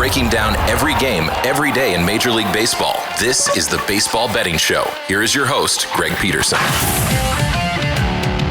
breaking down every game, every day in Major League Baseball. This is the Baseball Betting Show. Here is your host, Greg Peterson.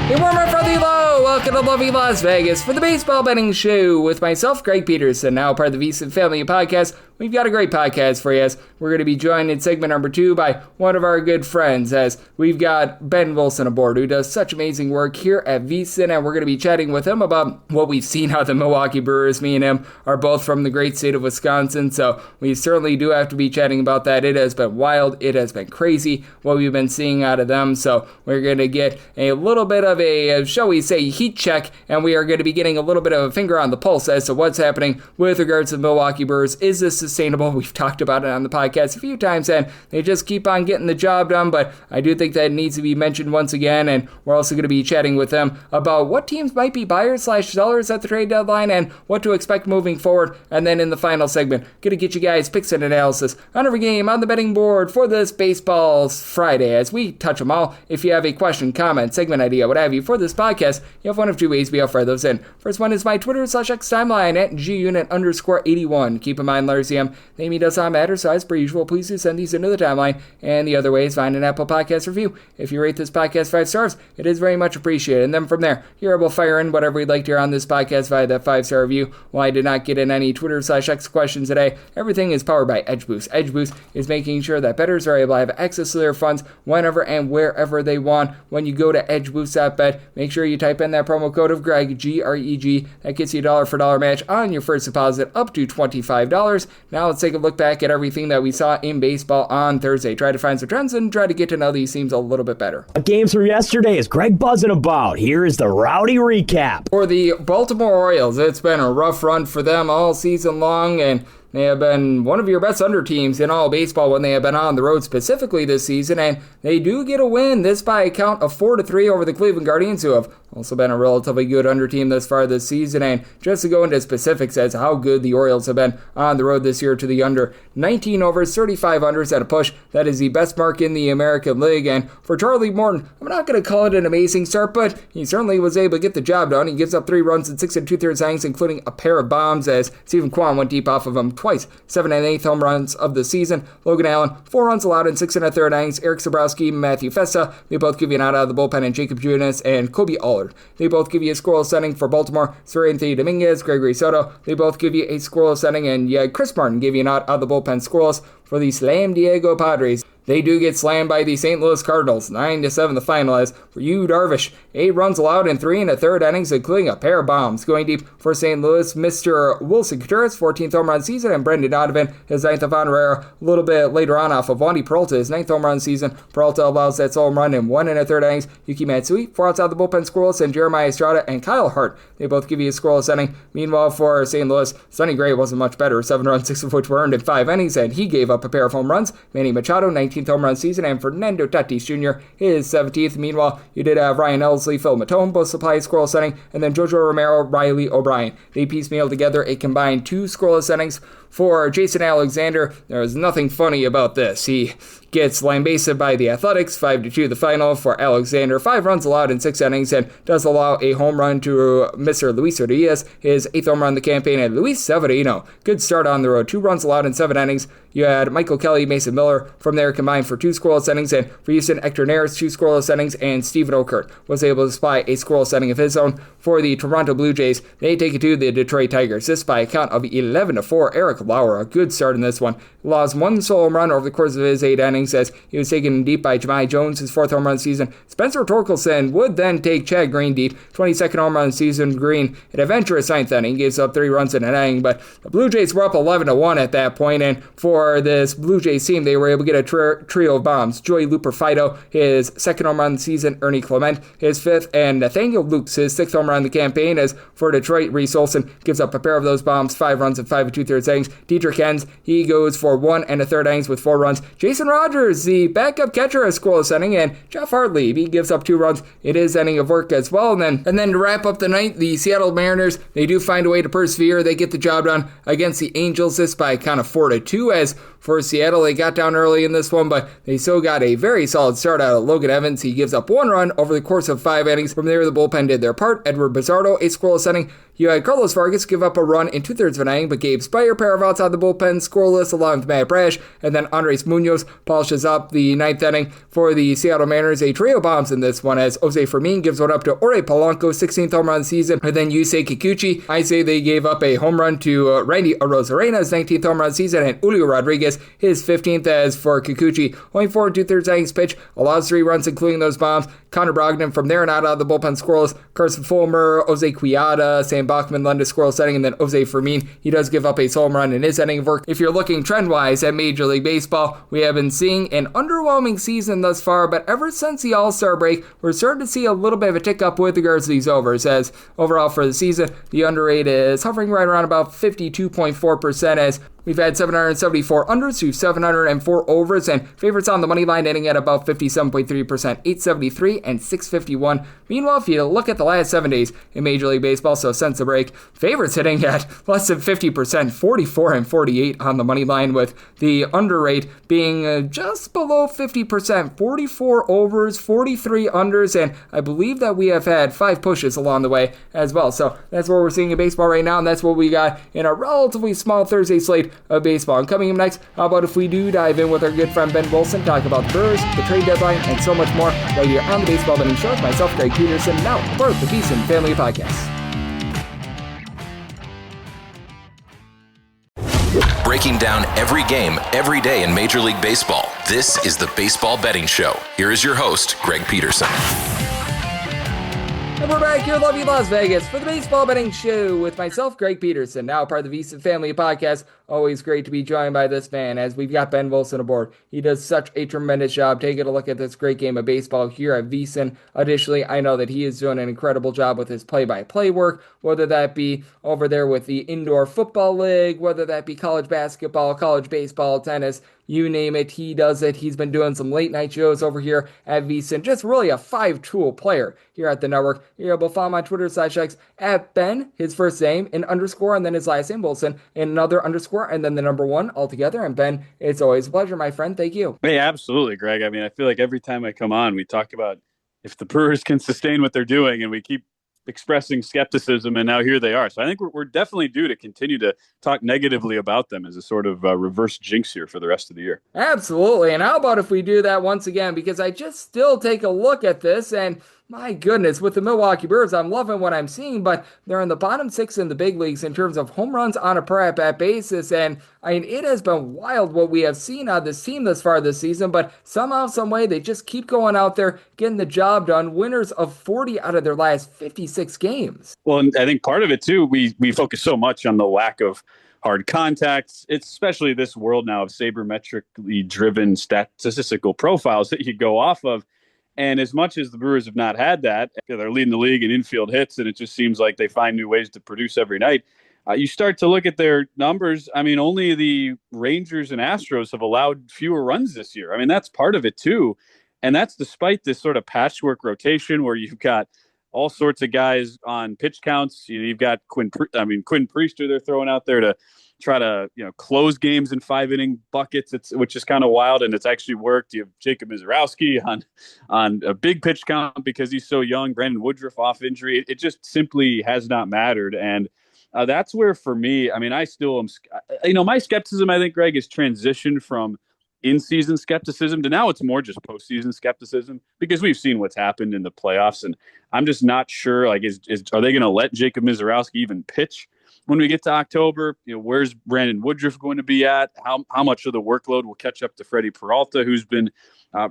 Hey, warmer from the low. Welcome to lovely Las Vegas for the Baseball Betting Show with myself, Greg Peterson, now part of the VSIN family podcast. We've got a great podcast for you. We're going to be joined in segment number 2 by one of our good friends, as we've got Ben Wilson aboard, who does such amazing work here at VSIN, and we're going to be chatting with him about what we've seen out of the Milwaukee Brewers. Me and him are both from the great state of Wisconsin, so we certainly do have to be chatting about that. It has been wild. It has been crazy what we've been seeing out of them, so we're going to get a little bit of a, shall we say, heat check, and we are going to be getting a little bit of a finger on the pulse as to what's happening with regards to the Milwaukee Brewers. Is this sustainable? We've talked about it on the podcast a few times, and they just keep on getting the job done, but I do think that needs to be mentioned once again, and we're also going to be chatting with them about what teams might be buyers/sellers at the trade deadline and what to expect moving forward. And then in the final segment, going to get you guys picks and analysis on every game on the betting board for this Baseball Friday, as we touch them all. If you have a question, comment, segment idea, what have you, for this podcast, you have one of two ways we offer those in. First one is my Twitter/X timeline at gunit_81. Keep in mind, Larsium, name does not matter, so as per usual, please do send these into the timeline. And the other way is find an Apple Podcast review. If you rate this podcast 5 stars, it is very much appreciated. And then from there, you're able to fire in whatever you'd like to hear on this podcast via that 5-star review. While I did not get in any Twitter/X questions today, everything is powered by Edge Boost. Edge Boost is making sure that bettors are able to have access to their funds whenever and wherever they want. When you go to edgeboost.bet, make sure you type in that promo code of Greg, G-R-E-G. That gets you a $1 match on your first deposit up to $25. Now let's take a look back at everything that we saw in baseball on Thursday. Try to find some trends and try to get to know these teams a little bit better. Games from yesterday is Greg buzzing about. Here is the rowdy recap. For the Baltimore Orioles, it's been a rough run for them all season long, and they have been one of your best under teams in all baseball when they have been on the road specifically this season, and they do get a win, this by a count of 4-3 over the Cleveland Guardians, who have also been a relatively good under team thus far this season. And just to go into specifics as how good the Orioles have been on the road this year to the under, 19 overs, 35 unders at a push. That is the best mark in the American League. And for Charlie Morton, I'm not going to call it an amazing start, but he certainly was able to get the job done. He gives up 3 runs in 6 2/3 innings, including a pair of bombs, as Stephen Kwan went deep off of him twice. 7 1/8 home runs of the season. Logan Allen, 4 runs allowed in 6 1/3 innings. Eric Sabrowski, Matthew Festa, they both give you an out of the bullpen, and Jacob Junis and Kobe Allard, they both give you a scoreless inning. For Baltimore, Sir Anthony Dominguez, Gregory Soto, they both give you a scoreless inning, and Chris Martin gave you an out of the bullpen scoreless. For the Slam Diego Padres, they do get slammed by the St. Louis Cardinals, 9-7 the final. As for Yu Darvish, 8 runs allowed in 3 1/3 innings, including a pair of bombs. Going deep for St. Louis, Mr. Wilson Contreras, 14th home run season, and Brendan Donovan, his 9th of Honorera, a little bit later on off of Wandy Peralta, his 9th home run season. Peralta allows that solo home run in 1 1/3 innings. Yuki Matsui, 4 outs out of the bullpen scoreless, and Jeremiah Estrada and Kyle Hart, they both give you a scoreless inning. Meanwhile, for St. Louis, Sonny Gray wasn't much better, 7 runs, 6 of which were earned in 5 innings, and he gave up a pair of home runs. Manny Machado, 19th home run season, and Fernando Tatis Jr., his 17th. Meanwhile, you did have Ryan Elsley, Phil Matone, both supply a scoreless inning, and then Jojo Romero, Riley O'Brien. They piecemeal together a combined 2 scoreless innings. For Jason Alexander, there was nothing funny about this. He gets lambasted by the Athletics, 5-2 the final. For Alexander, 5 runs allowed in 6 innings, and does allow a home run to Mr. Luis Urias, his 8th home run of the campaign. And Luis Severino, good start on the road, 2 runs allowed in 7 innings. You had Michael Kelly, Mason Miller from there combined for 2 scoreless innings, and for Houston, Hector Neris, 2 scoreless innings, and Stephen Okert was able to supply a scoreless inning of his own. For the Toronto Blue Jays, they take it to the Detroit Tigers, this by a count of 11-4. Eric Lauer, a good start in this one, allows 1 solo home run over the course of his 8 innings, as he was taken deep by Jahmai Jones, his 4th home run season. Spencer Torkelson would then take Chad Green deep, 22nd home run season. Green, an adventurous 9th inning, gives up 3 runs in an inning, but the Blue Jays were up 11-1 at that point, and for this Blue Jays team, they were able to get a trio of bombs. Joey Looper Fido, his 2nd home run of the season. Ernie Clement, his 5th, and Nathaniel Lukes, his 6th home run of the campaign. As for Detroit, Reese Olson gives up a pair of those bombs, 5 runs in 5 2/3 innings. Dietrich Hens, he goes for 1 1/3 innings with 4 runs. Jason Rogers, the backup catcher, a scoreless inning, and Jeff Hartley, he gives up 2 runs. It is inning of work as well. And then to wrap up the night, the Seattle Mariners, they do find a way to persevere. They get the job done against the Angels, this by a count of 4-2. As for Seattle, they got down early in this one, but they still got a very solid start out of Logan Evans. He gives up 1 run over the course of 5 innings. From there, the bullpen did their part. Edward Bizardo, a scoreless inning. You had Carlos Vargas give up a run in 2/3 of an inning, but Gabe Spire, pair of outs on the bullpen, scoreless along with Matt Brash, and then Andres Munoz polishes up the ninth inning for the Seattle Mariners. A trio bombs in this one as Jose Fermin gives one up to Ore Polanco, 16th home run of the season, and then Yusei Kikuchi. I say they gave up a home run to Randy Arozarena's 19th home run of the season, and Julio Rodriguez his 15th. As for Kikuchi, only 4 2/3 innings pitch, allows 3 runs including those bombs. Connor Brogdon from there and out of the bullpen scoreless. Carson Fulmer, Jose Quiada, Sam Bachman lend a scoreless setting, and then Jose Fermin, he does give up a home run in his inning of work. If you're looking trend-wise at Major League Baseball, we have been seeing an underwhelming season thus far, but ever since the All-Star break, we're starting to see a little bit of a tick-up with regards to these overs, as overall for the season, the under rate is hovering right around about 52.4%, as we've had 774 unders to 704 overs, and favorites on the money line ending at about 57.3%, 873 and 651. Meanwhile, if you look at the last 7 days in Major League Baseball, so since the break, favorites hitting at less than 50%, 44 and 48 on the money line, with the under rate being just below 50%, 44 overs, 43 unders, and I believe that we have had 5 pushes along the way as well. So that's what we're seeing in baseball right now, and that's what we got in a relatively small Thursday slate of baseball. And coming up next, how about if we do dive in with our good friend Ben Wilson, talk about the Brewers, the trade deadline, and so much more right here on the Baseball Betting Show with myself, Greg Peterson, now part of the VSIN Family Podcast. Breaking down every game, every day in Major League Baseball, this is the Baseball Betting Show. Here is your host, Greg Peterson. And we're back here in lovely Las Vegas for the Baseball Betting Show with myself, Greg Peterson, now part of the VSIN Family Podcast. Always great to be joined by this man, as we've got Ben Wilson aboard. He does such a tremendous job taking a look at this great game of baseball here at VSIN. Additionally, I know that he is doing an incredible job with his play-by-play work, whether that be over there with the Indoor Football League, whether that be college basketball, college baseball, tennis, you name it, he does it. He's been doing some late-night shows over here at VSIN. Just really a 5-tool player here at the network. You're able to follow him on Twitter, /X, at Ben, his first name, an underscore, and then his last name, Wilson, and another underscore, and then the number 1 altogether. And Ben, it's always a pleasure, my friend. Thank you. Hey, absolutely, Greg. I mean, I feel like every time I come on, we talk about if the Brewers can sustain what they're doing, and we keep expressing skepticism, and now here they are. So I think we're definitely due to continue to talk negatively about them as a sort of reverse jinx here for the rest of the year. Absolutely. And how about if we do that once again? Because I just still take a look at this, and my goodness, with the Milwaukee Brewers, I'm loving what I'm seeing, but they're in the bottom 6 in the big leagues in terms of home runs on a per at-bat basis. And I mean, it has been wild what we have seen out of this team thus far this season, but somehow, some way, they just keep going out there, getting the job done. Winners of 40 out of their last 56 games. Well, and I think part of it too, we focus so much on the lack of hard contacts. It's especially this world now of sabermetrically driven statistical profiles that you go off of. And as much as the Brewers have not had that, they're leading the league in infield hits, and it just seems like they find new ways to produce every night. You start to look at their numbers. I mean, only the Rangers and Astros have allowed fewer runs this year. I mean, that's part of it too. And that's despite this sort of patchwork rotation where you've got all sorts of guys on pitch counts. You've got Quinn Priester they're throwing out there to try to close games in 5-inning buckets, which is kind of wild, and it's actually worked. You have Jacob Mizorowski on a big pitch count because he's so young. Brandon Woodruff off injury. It just simply has not mattered, and that's where for me, I mean, I still am. My skepticism, I think, Greg, has transitioned from in-season skepticism to now it's more just postseason skepticism because we've seen what's happened in the playoffs, and I'm just not sure. Like, are they going to let Jacob Mizorowski even pitch when we get to October? Where's Brandon Woodruff going to be at? How much of the workload will catch up to Freddie Peralta, who's been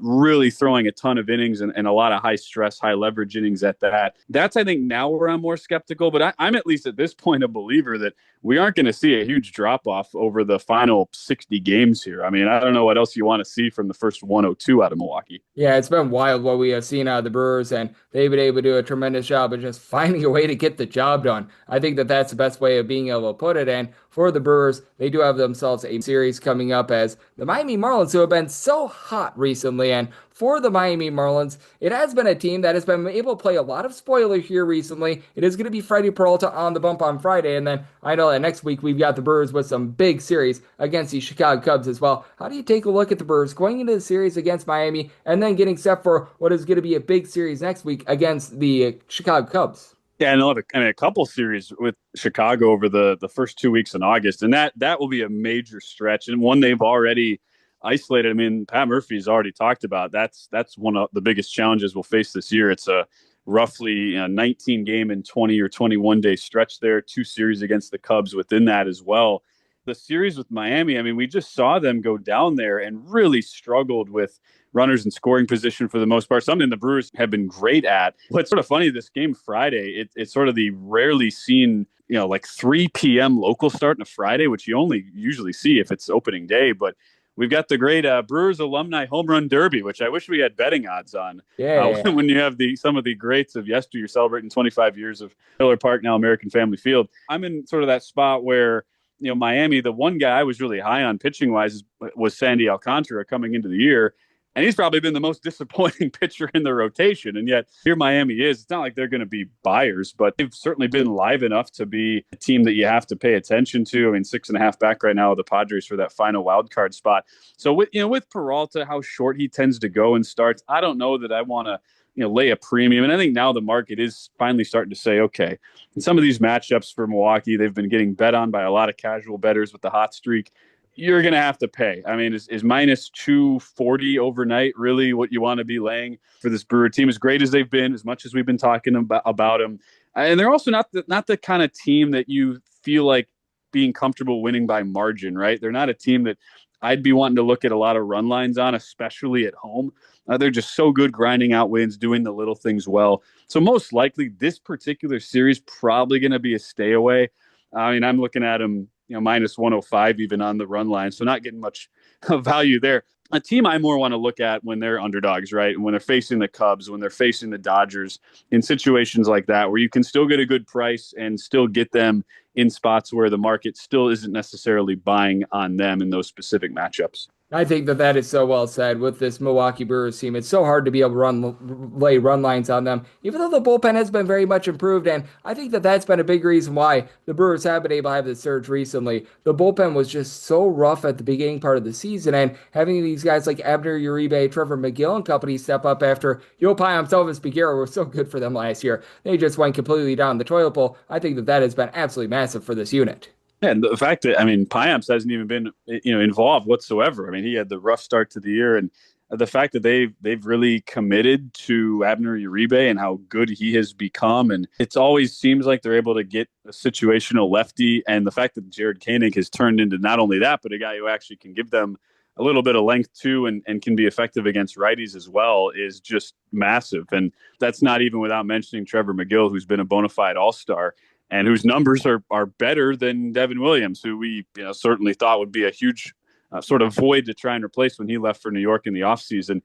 really throwing a ton of innings and a lot of high stress, high leverage innings at that. That's, I think, now where I'm more skeptical, but I'm at least at this point a believer that we aren't going to see a huge drop off over the final 60 games here. I mean, I don't know what else you want to see from the first 102 out of Milwaukee. Yeah, it's been wild what we have seen out of the Brewers, and they've been able to do a tremendous job of just finding a way to get the job done. I think that that's the best way of being able to put it. And for the Brewers, they do have themselves a series coming up as the Miami Marlins, who have been so hot recently. And for the Miami Marlins, it has been a team that has been able to play a lot of spoiler here recently. It is going to be Freddie Peralta on the bump on Friday, and then I know that next week we've got the Brewers with some big series against the Chicago Cubs as well. How do you take a look at the Brewers going into the series against Miami and then getting set for what is going to be a big series next week against the Chicago Cubs? Yeah, and they'll have a couple series with Chicago over the first 2 weeks in August, and that will be a major stretch and one they've already isolated. I mean, Pat Murphy's already talked about that's one of the biggest challenges we'll face this year. It's a roughly 19 game and 20 or 21 day stretch there, two series against the Cubs within that as well. The series with Miami, I mean, we just saw them go down there and really struggled with runners in scoring position for the most part, something the Brewers have been great at. What's sort of funny, this game Friday, it's sort of the rarely seen, like 3 p.m. local start on a Friday, which you only usually see if it's opening day. But we've got the great Brewers Alumni Home Run Derby, which I wish we had betting odds on. Yeah. When you have some of the greats of yesteryear celebrating 25 years of Miller Park, now American Family Field. I'm in sort of that spot where, Miami, the one guy I was really high on pitching wise was Sandy Alcantara coming into the year. And he's probably been the most disappointing pitcher in the rotation. And yet here Miami is. It's not like they're going to be buyers, but they've certainly been live enough to be a team that you have to pay attention to. I mean, 6.5 back right now with the Padres for that final wild card spot. So with Peralta, how short he tends to go in starts, I don't know that I want to lay a premium. And I think now the market is finally starting to say, okay, in some of these matchups for Milwaukee, they've been getting bet on by a lot of casual bettors with the hot streak. You're going to have to pay. I mean, is minus 240 overnight really what you want to be laying for this Brewer team? As great as they've been, as much as we've been talking about them, and they're also not the kind of team that you feel like being comfortable winning by margin, right? They're not a team that I'd be wanting to look at a lot of run lines on, especially at home. They're just so good grinding out wins, doing the little things well. So most likely this particular series probably going to be a stay away. I mean, I'm looking at them, minus 105 even on the run line. So not getting much value there. A team I more want to look at when they're underdogs, right? And when they're facing the Cubs, when they're facing the Dodgers, in situations like that, where you can still get a good price and still get them in spots where the market still isn't necessarily buying on them in those specific matchups. I think that is so well said with this Milwaukee Brewers team. It's so hard to be able to lay run lines on them, even though the bullpen has been very much improved. And I think that's been a big reason why the Brewers have been able to have this surge recently. The bullpen was just so rough at the beginning part of the season, and having these guys like Abner Uribe, Trevor McGill and company step up after Yopai and Elvis Figueroa were so good for them last year. They just went completely down the toilet bowl. I think that has been absolutely massive for this unit. Yeah, and the fact that, I mean, Piamps hasn't even been, involved whatsoever. I mean, he had the rough start to the year, and the fact that they've really committed to Abner Uribe and how good he has become, and it's always seems like they're able to get a situational lefty, and the fact that Jared Koenig has turned into not only that, but a guy who actually can give them a little bit of length too, and can be effective against righties as well, is just massive. And that's not even without mentioning Trevor McGill, who's been a bona fide all-star, and whose numbers are better than Devin Williams, who we certainly thought would be a huge sort of void to try and replace when he left for New York in the offseason.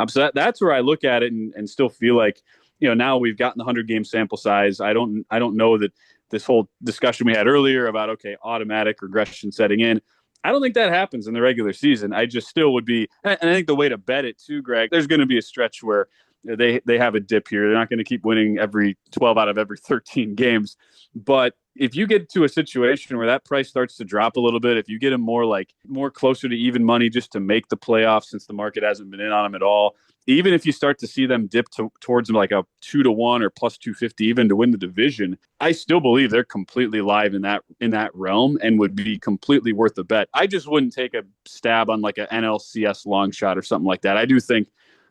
So that's where I look at it and still feel like, now we've gotten the 100-game sample size. I don't know that this whole discussion we had earlier about, okay, automatic regression setting in, I don't think that happens in the regular season. I just still would be, and I think the way to bet it too, Greg, there's going to be a stretch where they have a dip here. They're not going to keep winning every 12 out of every 13 games. But if you get to a situation where that price starts to drop a little bit, if you get them more closer to even money just to make the playoffs, since the market hasn't been in on them at all, even if you start to see them dip towards them like a 2-1 or plus 250 even to win the division, I still believe they're completely live in that realm and would be completely worth a bet. I just wouldn't take a stab on like an NLCS long shot or something like that. I do think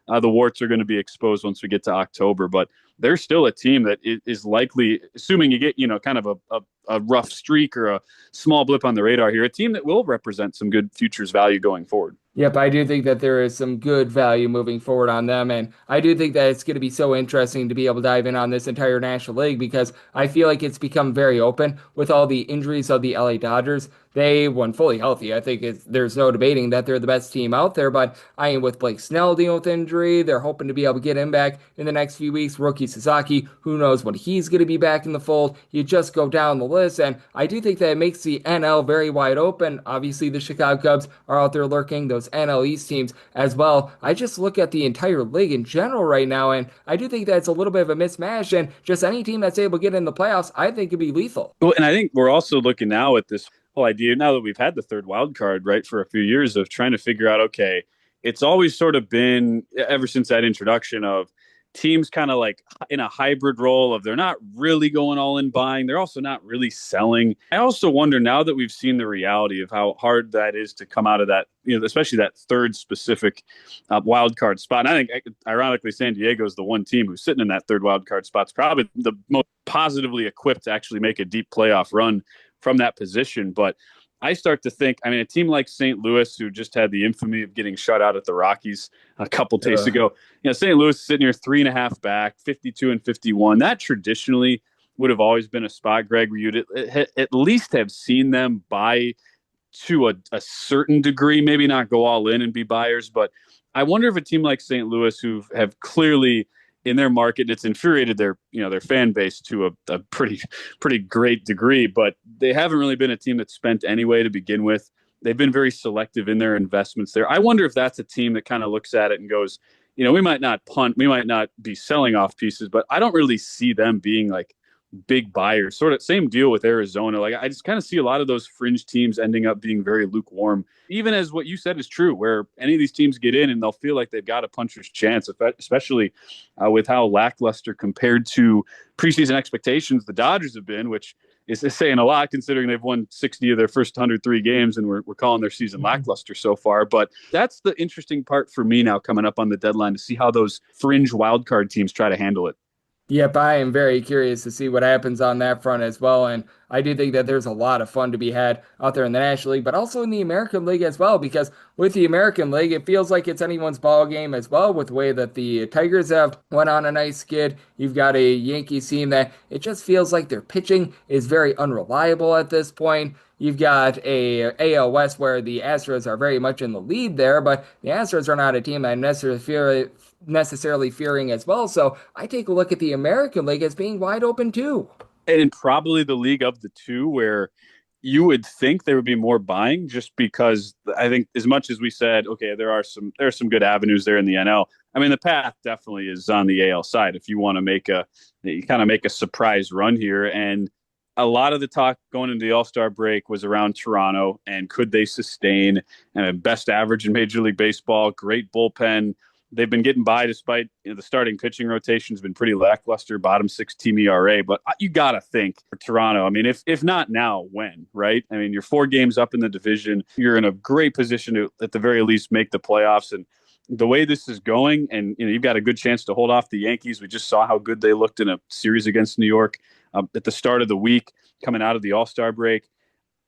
the warts are going to be exposed once we get to October, but they're still a team that is likely, assuming you get, kind of a rough streak or a small blip on the radar here, a team that will represent some good futures value going forward. Yep, I do think that there is some good value moving forward on them, and I do think that it's going to be so interesting to be able to dive in on this entire National League because I feel like it's become very open with all the injuries of the LA Dodgers. They, when fully healthy, I think there's no debating that they're the best team out there, but I am with Blake Snell dealing with injury. They're hoping to be able to get him back in the next few weeks. Rookie Sasaki, who knows when he's going to be back in the fold. You just go down the list, and I do think that it makes the NL very wide open. Obviously, the Chicago Cubs are out there lurking, those NL East teams as well. I just look at the entire league in general right now, and I do think that it's a little bit of a mismatch, and just any team that's able to get in the playoffs, I think could be lethal. Well, and I think we're also looking now at this whole idea, now that we've had the third wild card, right, for a few years, of trying to figure out, okay, it's always sort of been, ever since that introduction of, teams kind of like in a hybrid role of they're not really going all in buying. They're also not really selling. I also wonder now that we've seen the reality of how hard that is to come out of that, especially that third specific wild card spot. And I think, ironically, San Diego is the one team who's sitting in that third wild card spot. It's probably the most positively equipped to actually make a deep playoff run from that position. But I start to think, a team like St. Louis, who just had the infamy of getting shut out at the Rockies a couple days ago, St. Louis is sitting here 3.5 back, 52-51. That traditionally would have always been a spot, Greg, where you'd at least have seen them buy to a certain degree, maybe not go all in and be buyers. But I wonder if a team like St. Louis, who have clearly in their market, it's infuriated their fan base to a pretty great degree, but they haven't really been a team that's spent anyway to begin with. They've been very selective in their investments there. I wonder if that's a team that kind of looks at it and goes, we might not punt, we might not be selling off pieces, but I don't really see them being like big buyers. Sort of same deal with Arizona. Like I just kind of see a lot of those fringe teams ending up being very lukewarm, even as what you said is true, where any of these teams get in and they'll feel like they've got a puncher's chance, especially with how lackluster compared to preseason expectations the Dodgers have been, which is saying a lot considering they've won 60 of their first 103 games and we're calling their season lackluster so far. But that's the interesting part for me now coming up on the deadline, to see how those fringe wildcard teams try to handle it. Yep, I am very curious to see what happens on that front as well. And I do think that there's a lot of fun to be had out there in the National League, but also in the American League as well, because with the American League, it feels like it's anyone's ball game as well, with the way that the Tigers have went on a nice skid. You've got a Yankees team that it just feels like their pitching is very unreliable at this point. You've got a AL West where the Astros are very much in the lead there, but the Astros are not a team I'm necessarily fearing as well. So I take a look at the American League as being wide open too. And probably the league of the two where you would think there would be more buying, just because I think as much as we said, okay, there are some good avenues there in the NL. The path definitely is on the AL side if you want to make a surprise run here. And a lot of the talk going into the All-Star break was around Toronto and could they sustain best average in Major League Baseball, great bullpen. They've been getting by despite the starting pitching rotation has been pretty lackluster, bottom 6 team ERA. But you got to think for Toronto, if not now, when, right? You're 4 games up in the division. You're in a great position to, at the very least, make the playoffs. And the way this is going, and you've got a good chance to hold off the Yankees. We just saw how good they looked in a series against New York at the start of the week, coming out of the All-Star break.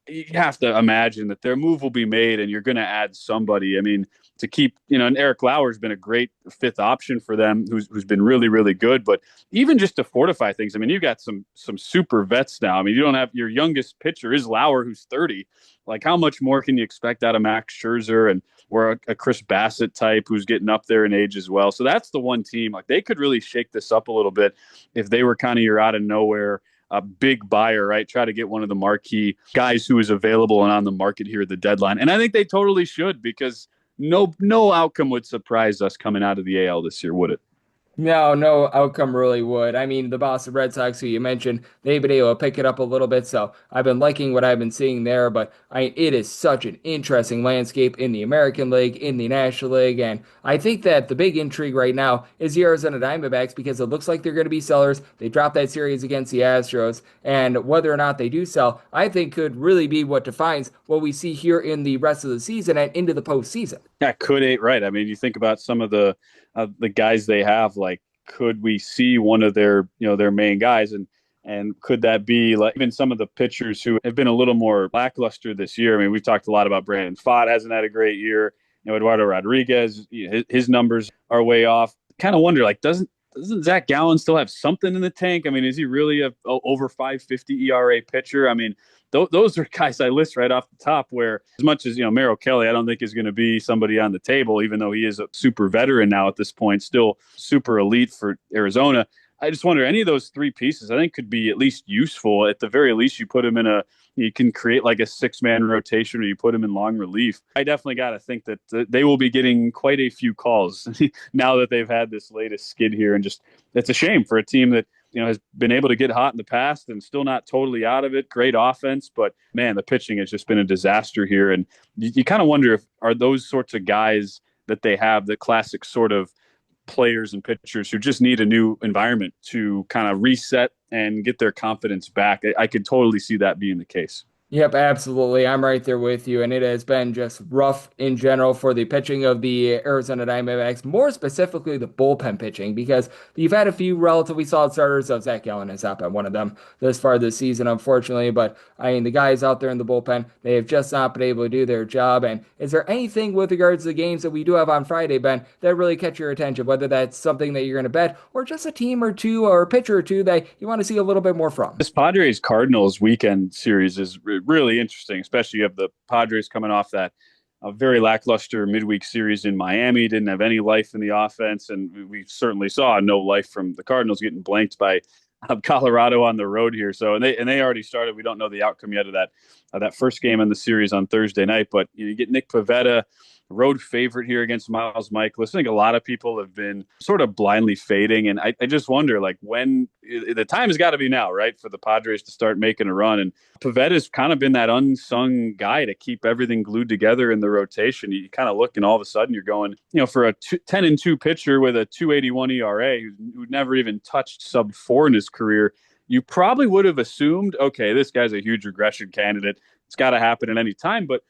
You have to imagine that their move will be made, and you're going to add somebody. To keep, and Eric Lauer's been a great 5th option for them, who's been really, really good. But even just to fortify things, you've got some super vets now. You don't have your youngest pitcher is Lauer, who's 30. Like, how much more can you expect out of Max Scherzer or a Chris Bassett type who's getting up there in age as well? So that's the one team. Like, they could really shake this up a little bit if they were kind of your out of nowhere a big buyer, right? Try to get one of the marquee guys who is available and on the market here at the deadline. And I think they totally should, because no outcome would surprise us coming out of the AL this year, would it? No outcome really would. The Boston Red Sox, who you mentioned, they've been able to pick it up a little bit, so I've been liking what I've been seeing there, but it is such an interesting landscape in the American League, in the National League, and I think that the big intrigue right now is the Arizona Diamondbacks, because it looks like they're going to be sellers. They dropped that series against the Astros, and whether or not they do sell, I think could really be what defines what we see here in the rest of the season and into the postseason. Yeah, could ain't right. You think about some of the guys they have, like, could we see one of their main guys, and could that be like even some of the pitchers who have been a little more lackluster this year? We've talked a lot about Brandon Pfaadt hasn't had a great year. Eduardo Rodriguez, his numbers are way off. Kind of wonder, like, doesn't Zach Gallen still have something in the tank? Is he really a over 5.50 ERA pitcher? Those are guys I list right off the top, where as much as, Merrill Kelly, I don't think is going to be somebody on the table, even though he is a super veteran now at this point, still super elite for Arizona. I just wonder, any of those 3 pieces, I think, could be at least useful. At the very least, you put him you can create like a 6-man rotation, or you put him in long relief. I definitely got to think that they will be getting quite a few calls now that they've had this latest skid here. And just, it's a shame for a team that, has been able to get hot in the past and still not totally out of it. Great offense, but man, the pitching has just been a disaster here. And you kind of wonder, are those sorts of guys that they have, the classic sort of players and pitchers who just need a new environment to kind of reset and get their confidence back. I could totally see that being the case. Yep, absolutely. I'm right there with you. And it has been just rough in general for the pitching of the Arizona Diamondbacks, more specifically the bullpen pitching, because you've had a few relatively solid starters. So Zach Gallen has not been one of them this far this season, unfortunately. But I mean, the guys out there in the bullpen, they have just not been able to do their job. And is there anything with regards to the games that we do have on Friday, Ben, that really catch your attention, whether that's something that you're going to bet or just a team or two or a pitcher or two that you want to see a little bit more from? This Padres Cardinals weekend series is really interesting, especially you have the Padres coming off that very lackluster midweek series in Miami, didn't have any life in the offense, and we certainly saw no life from the Cardinals getting blanked by Colorado on the road here. So and they already started. We don't know the outcome yet of that first game in the series on Thursday night, but you get Nick Pivetta, road favorite here against Miles Michaelis. I think a lot of people have been sort of blindly fading, and I just wonder, like, when the time has got to be now, right, for the Padres to start making a run. And Pivetta's kind of been that unsung guy to keep everything glued together in the rotation. You kind of look, and all of a sudden you're going, for a 10-2 pitcher with a 2.81 ERA who never even touched sub-4 in his career, you probably would have assumed, okay, this guy's a huge regression candidate. It's got to happen at any time. But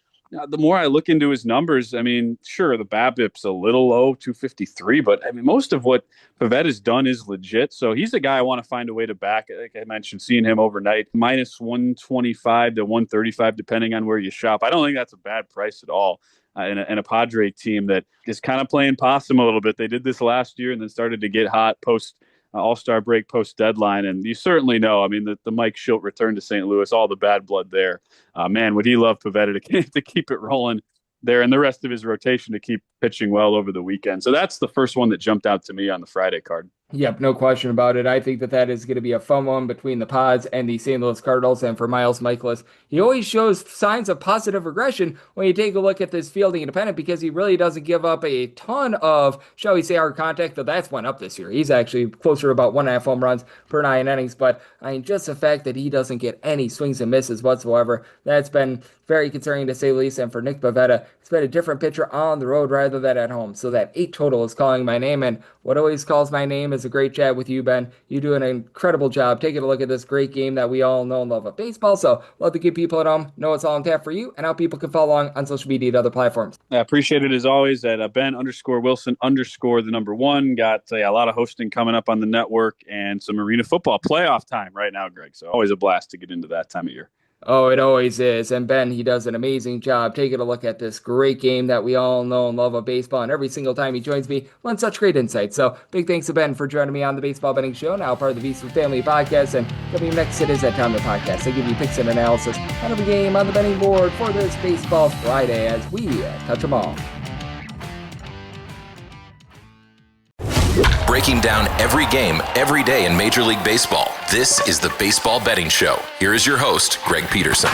the more I look into his numbers, I mean, sure, the BABIP's a little low, 253, but I mean, most of what Pivetta's done is legit. So he's a guy I want to find a way to back. Like I mentioned, seeing him overnight, minus 125 to 135, depending on where you shop. I don't think that's a bad price at all. And a Padre team that is kind of playing possum a little bit. They did this last year and then started to get hot post All-Star break, post-deadline. And you certainly know, I mean, the Mike Schilt return to St. Louis, all the bad blood there. Man, would he love Pivetta to keep it rolling there and the rest of his rotation to keep pitching well over the weekend. So that's the first one that jumped out to me on the Friday card. Yep, no question about it. I think that is going to be a fun one between the Pods and the St. Louis Cardinals. And for Miles Michaelis, he always shows signs of positive regression when you take a look at this fielding independent, because he really doesn't give up a ton of, shall we say, hard contact, though that's went up this year. He's actually closer to about 1.5 home runs per 9 innings. But I mean, just the fact that he doesn't get any swings and misses whatsoever, that's been very concerning to say the least. And for Nick Pivetta, it's been a different pitcher on the road rather than at home. So that 8 total is calling my name. And what always calls my name is a great chat with you, Ben. You do an incredible job taking a look at this great game that we all know and love of baseball. So love to give people at home know it's all on tap for you and how people can follow along on social media and other platforms. I appreciate it as always at Ben_Wilson_1. Got a lot of hosting coming up on the network and some arena football playoff time right now, Greg. So always a blast to get into that time of year. Oh, it always is. And Ben, he does an amazing job taking a look at this great game that we all know and love of baseball. And every single time he joins me, learns such great insights. So big thanks to Ben for joining me on the Baseball Betting Show, now part of the VSIN Family Podcast. And coming up next, it is that time of the podcast. I give you picks and analysis on every game on the betting board for this Baseball Friday as we touch them all. Breaking down every game, every day in Major League Baseball. This is the Baseball Betting Show. Here is your host, Greg Peterson.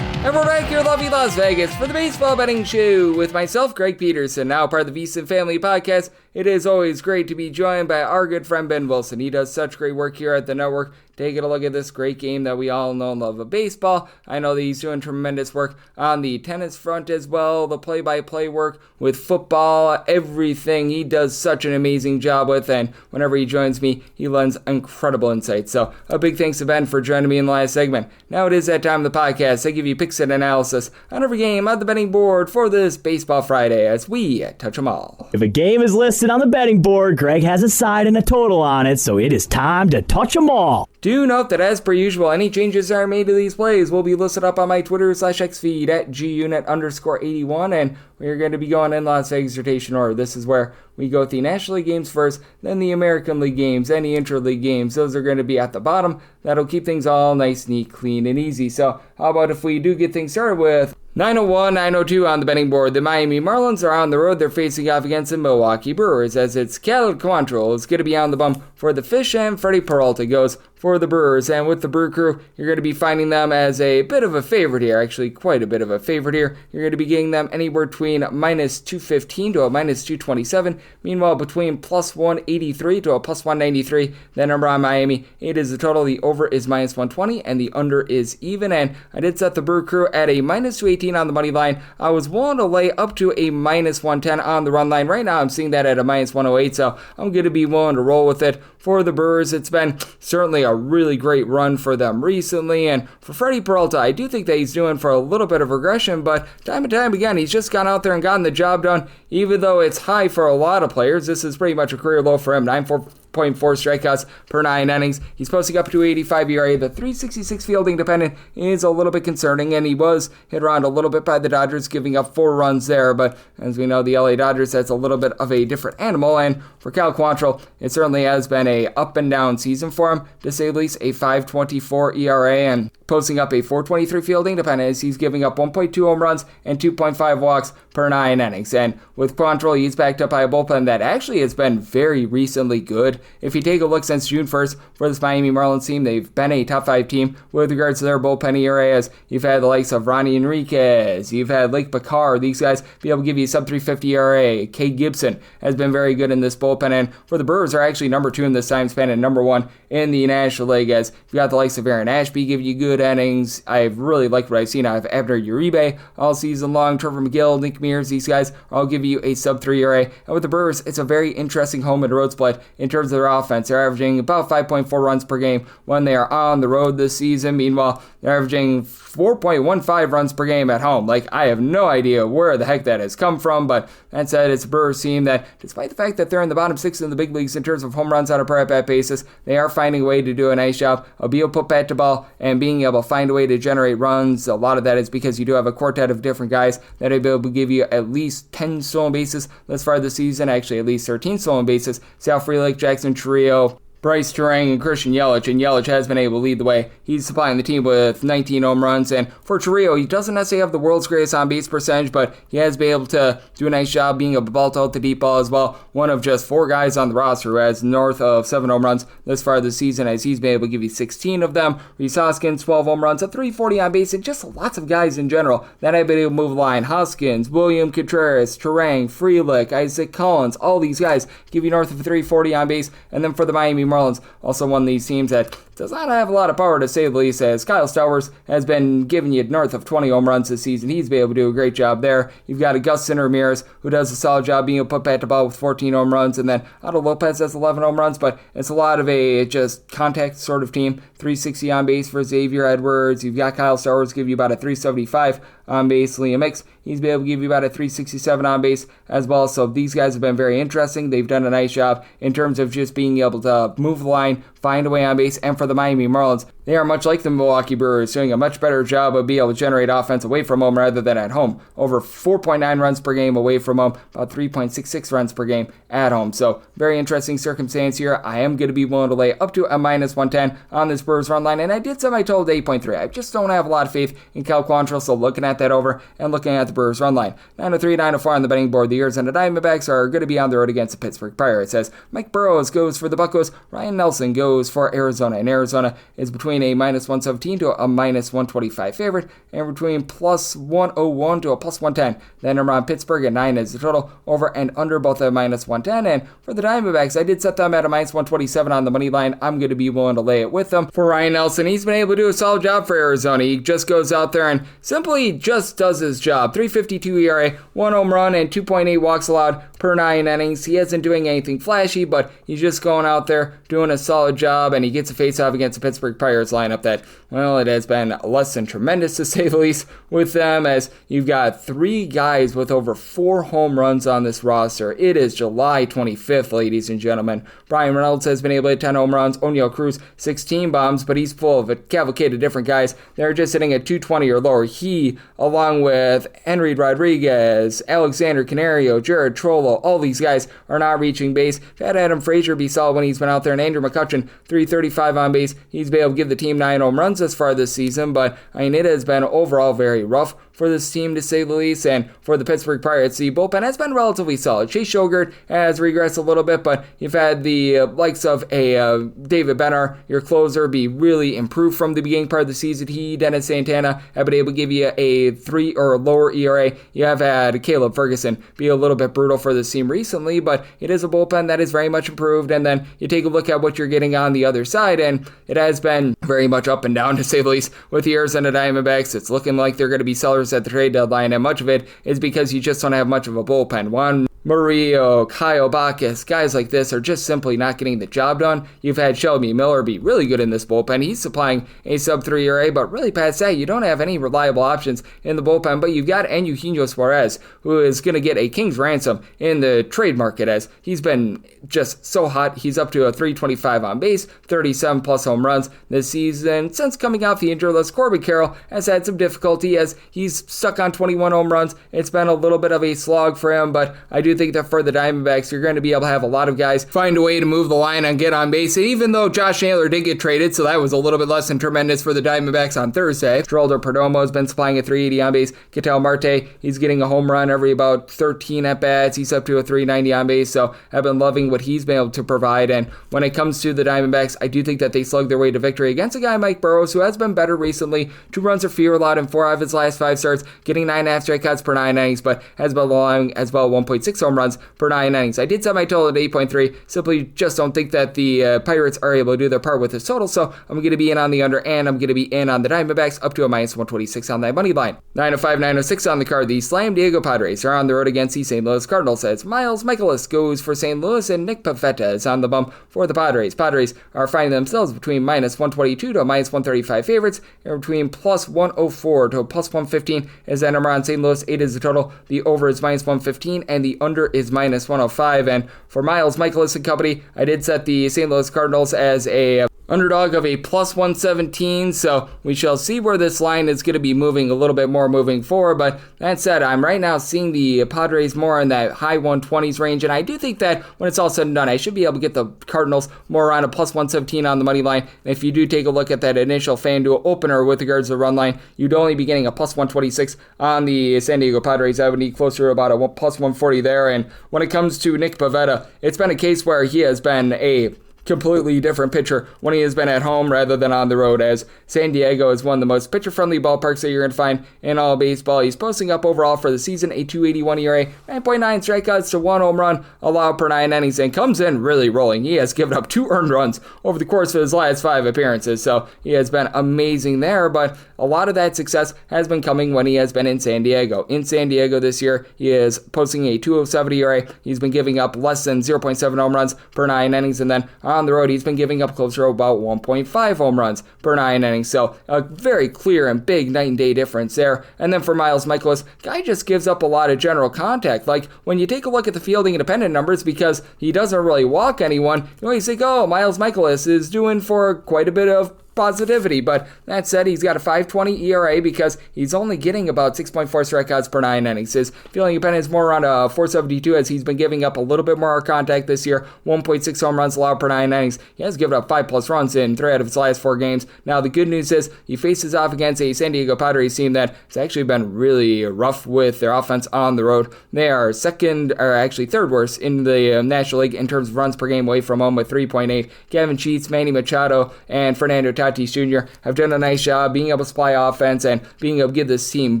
And we're back here in lovely Las Vegas for the Baseball Betting Show with myself, Greg Peterson, now part of the VSIN Family Podcast. It is always great to be joined by our good friend Ben Wilson. He does such great work here at the network, taking a look at this great game that we all know and love of baseball. I know that he's doing tremendous work on the tennis front as well, the play-by-play work with football, everything. He does such an amazing job with, and whenever he joins me, he lends incredible insight. So a big thanks to Ben for joining me in the last segment. Now it is that time of the podcast. I give you picks and analysis on every game on the betting board for this Baseball Friday as we touch them all. If a game is listed on the betting board, Greg has a side and a total on it, so it is time to touch them all. Do note that, as per usual, any changes that are made to these plays will be listed up on my Twitter/X feed at gunit_81, and we're going to be going in Las Vegas rotation order. This is where we go with the National League games first, then the American League games, and the Intra-League games. Those are going to be at the bottom. That'll keep things all nice, neat, clean, and easy. So how about if we do get things started with 901, 902 on the betting board. The Miami Marlins are on the road. They're facing off against the Milwaukee Brewers, as it's Cal Quantrill is going to be on the bump for the Fish, and Freddie Peralta goes for the Brewers. And with the Brew Crew, you're going to be finding them as a bit of a favorite here, actually quite a bit of a favorite here. You're going to be getting them anywhere between minus 215 to a minus 227. Meanwhile, between plus 183 to a plus 193, the number on Miami, it is the total. The over is minus 120 and the under is even. And I did set the Brew Crew at a minus 218 on the money line. I was willing to lay up to a minus 110 on the run line. Right now, I'm seeing that at a minus 108, so I'm going to be willing to roll with it. For the Brewers, it's been certainly a really great run for them recently, and for Freddie Peralta, I do think that he's doing for a little bit of regression, but time and time again, he's just gone out there and gotten the job done, even though it's high for a lot of players. This is pretty much a career low for him, 9.4 strikeouts per 9 innings. He's posting up to 85 ERA. The 366 fielding dependent is a little bit concerning, and he was hit around a little bit by the Dodgers, giving up 4 runs there, but as we know, the LA Dodgers, that's a little bit of a different animal, and for Cal Quantrill, it certainly has been a up and down season for him, to say the least. A 5.24 ERA and posting up a 4.23 fielding dependent as he's giving up 1.2 home runs and 2.5 walks per 9 innings. And with Quantrill, he's backed up by a bullpen that actually has been very recently good. If you take a look since June 1st for this Miami Marlins team, they've been a top 5 team with regards to their bullpen ERAs. You've had the likes of Ronnie Enriquez, you've had Lake Picard, these guys be able to give you a sub 350 ERA. Kay Gibson has been very good in this bullpen, and for the Brewers are actually number 2 in this time span and number 1 in the National League, as you've got the likes of Aaron Ashby giving you good innings. I've really liked what I've seen out of Abner Uribe all season long. Trevor McGill, Nick Mears, these guys are all giving you a sub 3 ERA. And with the Brewers, it's a very interesting home and road split in terms of their offense. They're averaging about 5.4 runs per game when they are on the road this season. Meanwhile, they're averaging 4.15 runs per game at home. Like, I have no idea where the heck that has come from, but that said, it's a Brewers team that, despite the fact that they're in the bottom 6 in the big leagues in terms of home runs on a per at-bat basis, they are finding a way to do a nice job of being able to put bat to ball and being able to find a way to generate runs. A lot of that is because you do have a quartet of different guys that are able to give you at least 10 stolen bases thus far this season, actually at least 13 stolen bases. Sal Frelick, Jackson Chourio, Bryce Turang, and Christian Yelich, and Yelich has been able to lead the way. He's supplying the team with 19 home runs, and for Chourio, he doesn't necessarily have the world's greatest on-base percentage, but he has been able to do a nice job being able to ball out the deep ball as well. One of just 4 guys on the roster who has north of 7 home runs this far this season, as he's been able to give you 16 of them. Rhys Hoskins, 12 home runs, a 340 on base, and just lots of guys in general that have been able to move the line. Hoskins, William Contreras, Turang, Frelick, Isaac Collins, all these guys give you north of 340 on base. And then for the Miami Marlins, also one of these teams that does not have a lot of power, to say the least, as Kyle Stowers has been giving you north of 20 home runs this season. He's been able to do a great job there. You've got Augustin Ramirez, who does a solid job being able to put bat to ball with 14 home runs, and then Otto Lopez has 11 home runs, but it's a lot of a just contact sort of team. 360 on base for Xavier Edwards. You've got Kyle Stowers give you about a 375 on base. Liam Hicks, he's been able to give you about a 367 on base as well. So these guys have been very interesting. They've done a nice job in terms of just being able to move the line, find a way on base. And for the Miami Marlins, they are much like the Milwaukee Brewers, doing a much better job of being able to generate offense away from home rather than at home. Over 4.9 runs per game away from home, about 3.66 runs per game at home. So very interesting circumstance here. I am going to be willing to lay up to a minus 110 on this Brewers run line, and I did set my total to 8.3. I just don't have a lot of faith in Cal Quantrill, so looking at that over and looking at the Brewers run line. 903, 904 on the betting board. The Ears and the Diamondbacks are going to be on the road against the Pittsburgh Pirates, as Mike Burrows goes for the Buccos, Ryan Nelson goes for Arizona, and Arizona is between a minus 117 to a minus 125 favorite, and between plus 101 to a plus 110. Then around Pittsburgh at 9 is the total, over and under both at minus 110. And for the Diamondbacks, I did set them at a minus 127 on the money line. I'm going to be willing to lay it with them. For Ryan Nelson, he's been able to do a solid job for Arizona. He just goes out there and simply just does his job. 3.52 ERA, 1 home run, and 2.8 walks allowed per 9 innings. He isn't doing anything flashy, but he's just going out there doing a solid job, and he gets a face-off against the Pittsburgh Pirates lineup that, well, it has been less than tremendous, to say the least, with them, as you've got 3 guys with over 4 home runs on this roster. It is July 25th, ladies and gentlemen. Brian Reynolds has been able to hit 10 home runs, O'Neal Cruz 16 bombs, but he's full of a cavalcade of different guys that are just hitting at 220 or lower. He, along with Henry Rodriguez, Alexander Canario, Jared Trollo, all these guys are not reaching base. We've had Adam Frazier be solid when he's been out there, and Andrew McCutchen, 335 on base. He's been able to give the team 9 home runs. runs thus far this season, but it has been overall very rough for this team, to say the least. And for the Pittsburgh Pirates, the bullpen has been relatively solid. Chase Shogert has regressed a little bit, but you've had the likes of a David Benner, your closer, be really improved from the beginning part of the season. He, Dennis Santana, have been able to give you a 3 or lower ERA. You have had Caleb Ferguson be a little bit brutal for this team recently, but it is a bullpen that is very much improved. And then you take a look at what you're getting on the other side, and it has been very much up and down, to say the least, with the Arizona Diamondbacks. It's looking like they're going to be sellers at the trade deadline, and much of it is because you just don't have much of a bullpen. Juan Murillo, Kyle Bacchus, guys like this are just simply not getting the job done. You've had Shelby Miller be really good in this bullpen. He's supplying a sub-3 ERA, but really past that, you don't have any reliable options in the bullpen. But you've got Eugenio Suarez, who is going to get a king's ransom in the trade market, as he's been just so hot. He's up to a 325 on base, 37 plus home runs this season. Since coming off the injury list, Corbin Carroll has had some difficulty as he's stuck on 21 home runs. It's been a little bit of a slog for him, but I do think that for the Diamondbacks, you're going to be able to have a lot of guys find a way to move the line and get on base. And even though Josh Naylor did get traded, so that was a little bit less than tremendous for the Diamondbacks on Thursday. Geraldo Perdomo has been supplying a 380 on base. Ketel Marte, he's getting a home run every about 13 at bats. He's up to a 390 on base, so I've been loving what he's been able to provide. And when it comes to the Diamondbacks, I do think that they slug their way to victory against a guy, Mike Burrows, who has been better recently. 2 runs or fewer allowed in 4 out of his last 5 starts, getting 9.5 strikeouts per 9 innings, but has been allowing as well 1.6 home runs per 9 innings. I did set my total at 8.3. Simply just don't think that the Pirates are able to do their part with this total, so I'm going to be in on the under, and I'm going to be in on the Diamondbacks up to a minus 126 on that money line. 905, 906 on the card. The Slam Diego Padres are on the road against the St. Louis Cardinals, as Miles Michaelis goes for St. Louis and Nick Pivetta is on the bump for the Padres. Padres are finding themselves between minus 122 to minus 135 favorites, and between plus 104 to plus 115 is that number on St. Louis. 8 is the total. The over is minus 115, and the under is minus 105. And for Miles Michaelis and company, I did set the St. Louis Cardinals as a underdog of a plus 117, so we shall see where this line is going to be moving a little bit more moving forward. But that said, I'm right now seeing the Padres more in that high 120s range, and I do think that when it's all said and done, I should be able to get the Cardinals more around a plus 117 on the money line. And if you do take a look at that initial FanDuel opener with regards to the run line, you'd only be getting a plus 126 on the San Diego Padres. I would need closer to about a plus 140 there. And when it comes to Nick Pivetta, it's been a case where he has been a completely different pitcher when he has been at home rather than on the road, as San Diego is one of the most pitcher-friendly ballparks that you're going to find in all baseball. He's posting up overall for the season a 281 ERA, 9.9 strikeouts to 1 home run allowed per 9 innings, and comes in really rolling. He has given up 2 earned runs over the course of his last 5 appearances, so he has been amazing there, but a lot of that success has been coming when he has been in San Diego. In San Diego this year, he is posting a 207 ERA. He's been giving up less than 0.7 home runs per 9 innings, and then on the road, he's been giving up closer to about 1.5 home runs per 9 innings. So a very clear and big night and day difference there. And then for Miles Michaelis, guy just gives up a lot of general contact. Like when you take a look at the fielding independent numbers, because he doesn't really walk anyone, you always think, oh, Miles Michaelis is doing for quite a bit of positivity. But that said, he's got a 5.20 ERA because he's only getting about 6.4 strikeouts per 9 innings. His fielding independent is more around a 4.72 as he's been giving up a little bit more contact this year. 1.6 home runs allowed per 9 innings. He has given up 5+ runs in 3 out of his last 4 games. Now the good news is he faces off against a San Diego Padres team that has actually been really rough with their offense on the road. They are third worst in the National League in terms of runs per game away from home with 3.8. Gavin Sheets, Manny Machado, and Fernando Tatis Jr. have done a nice job being able to supply offense and being able to give this team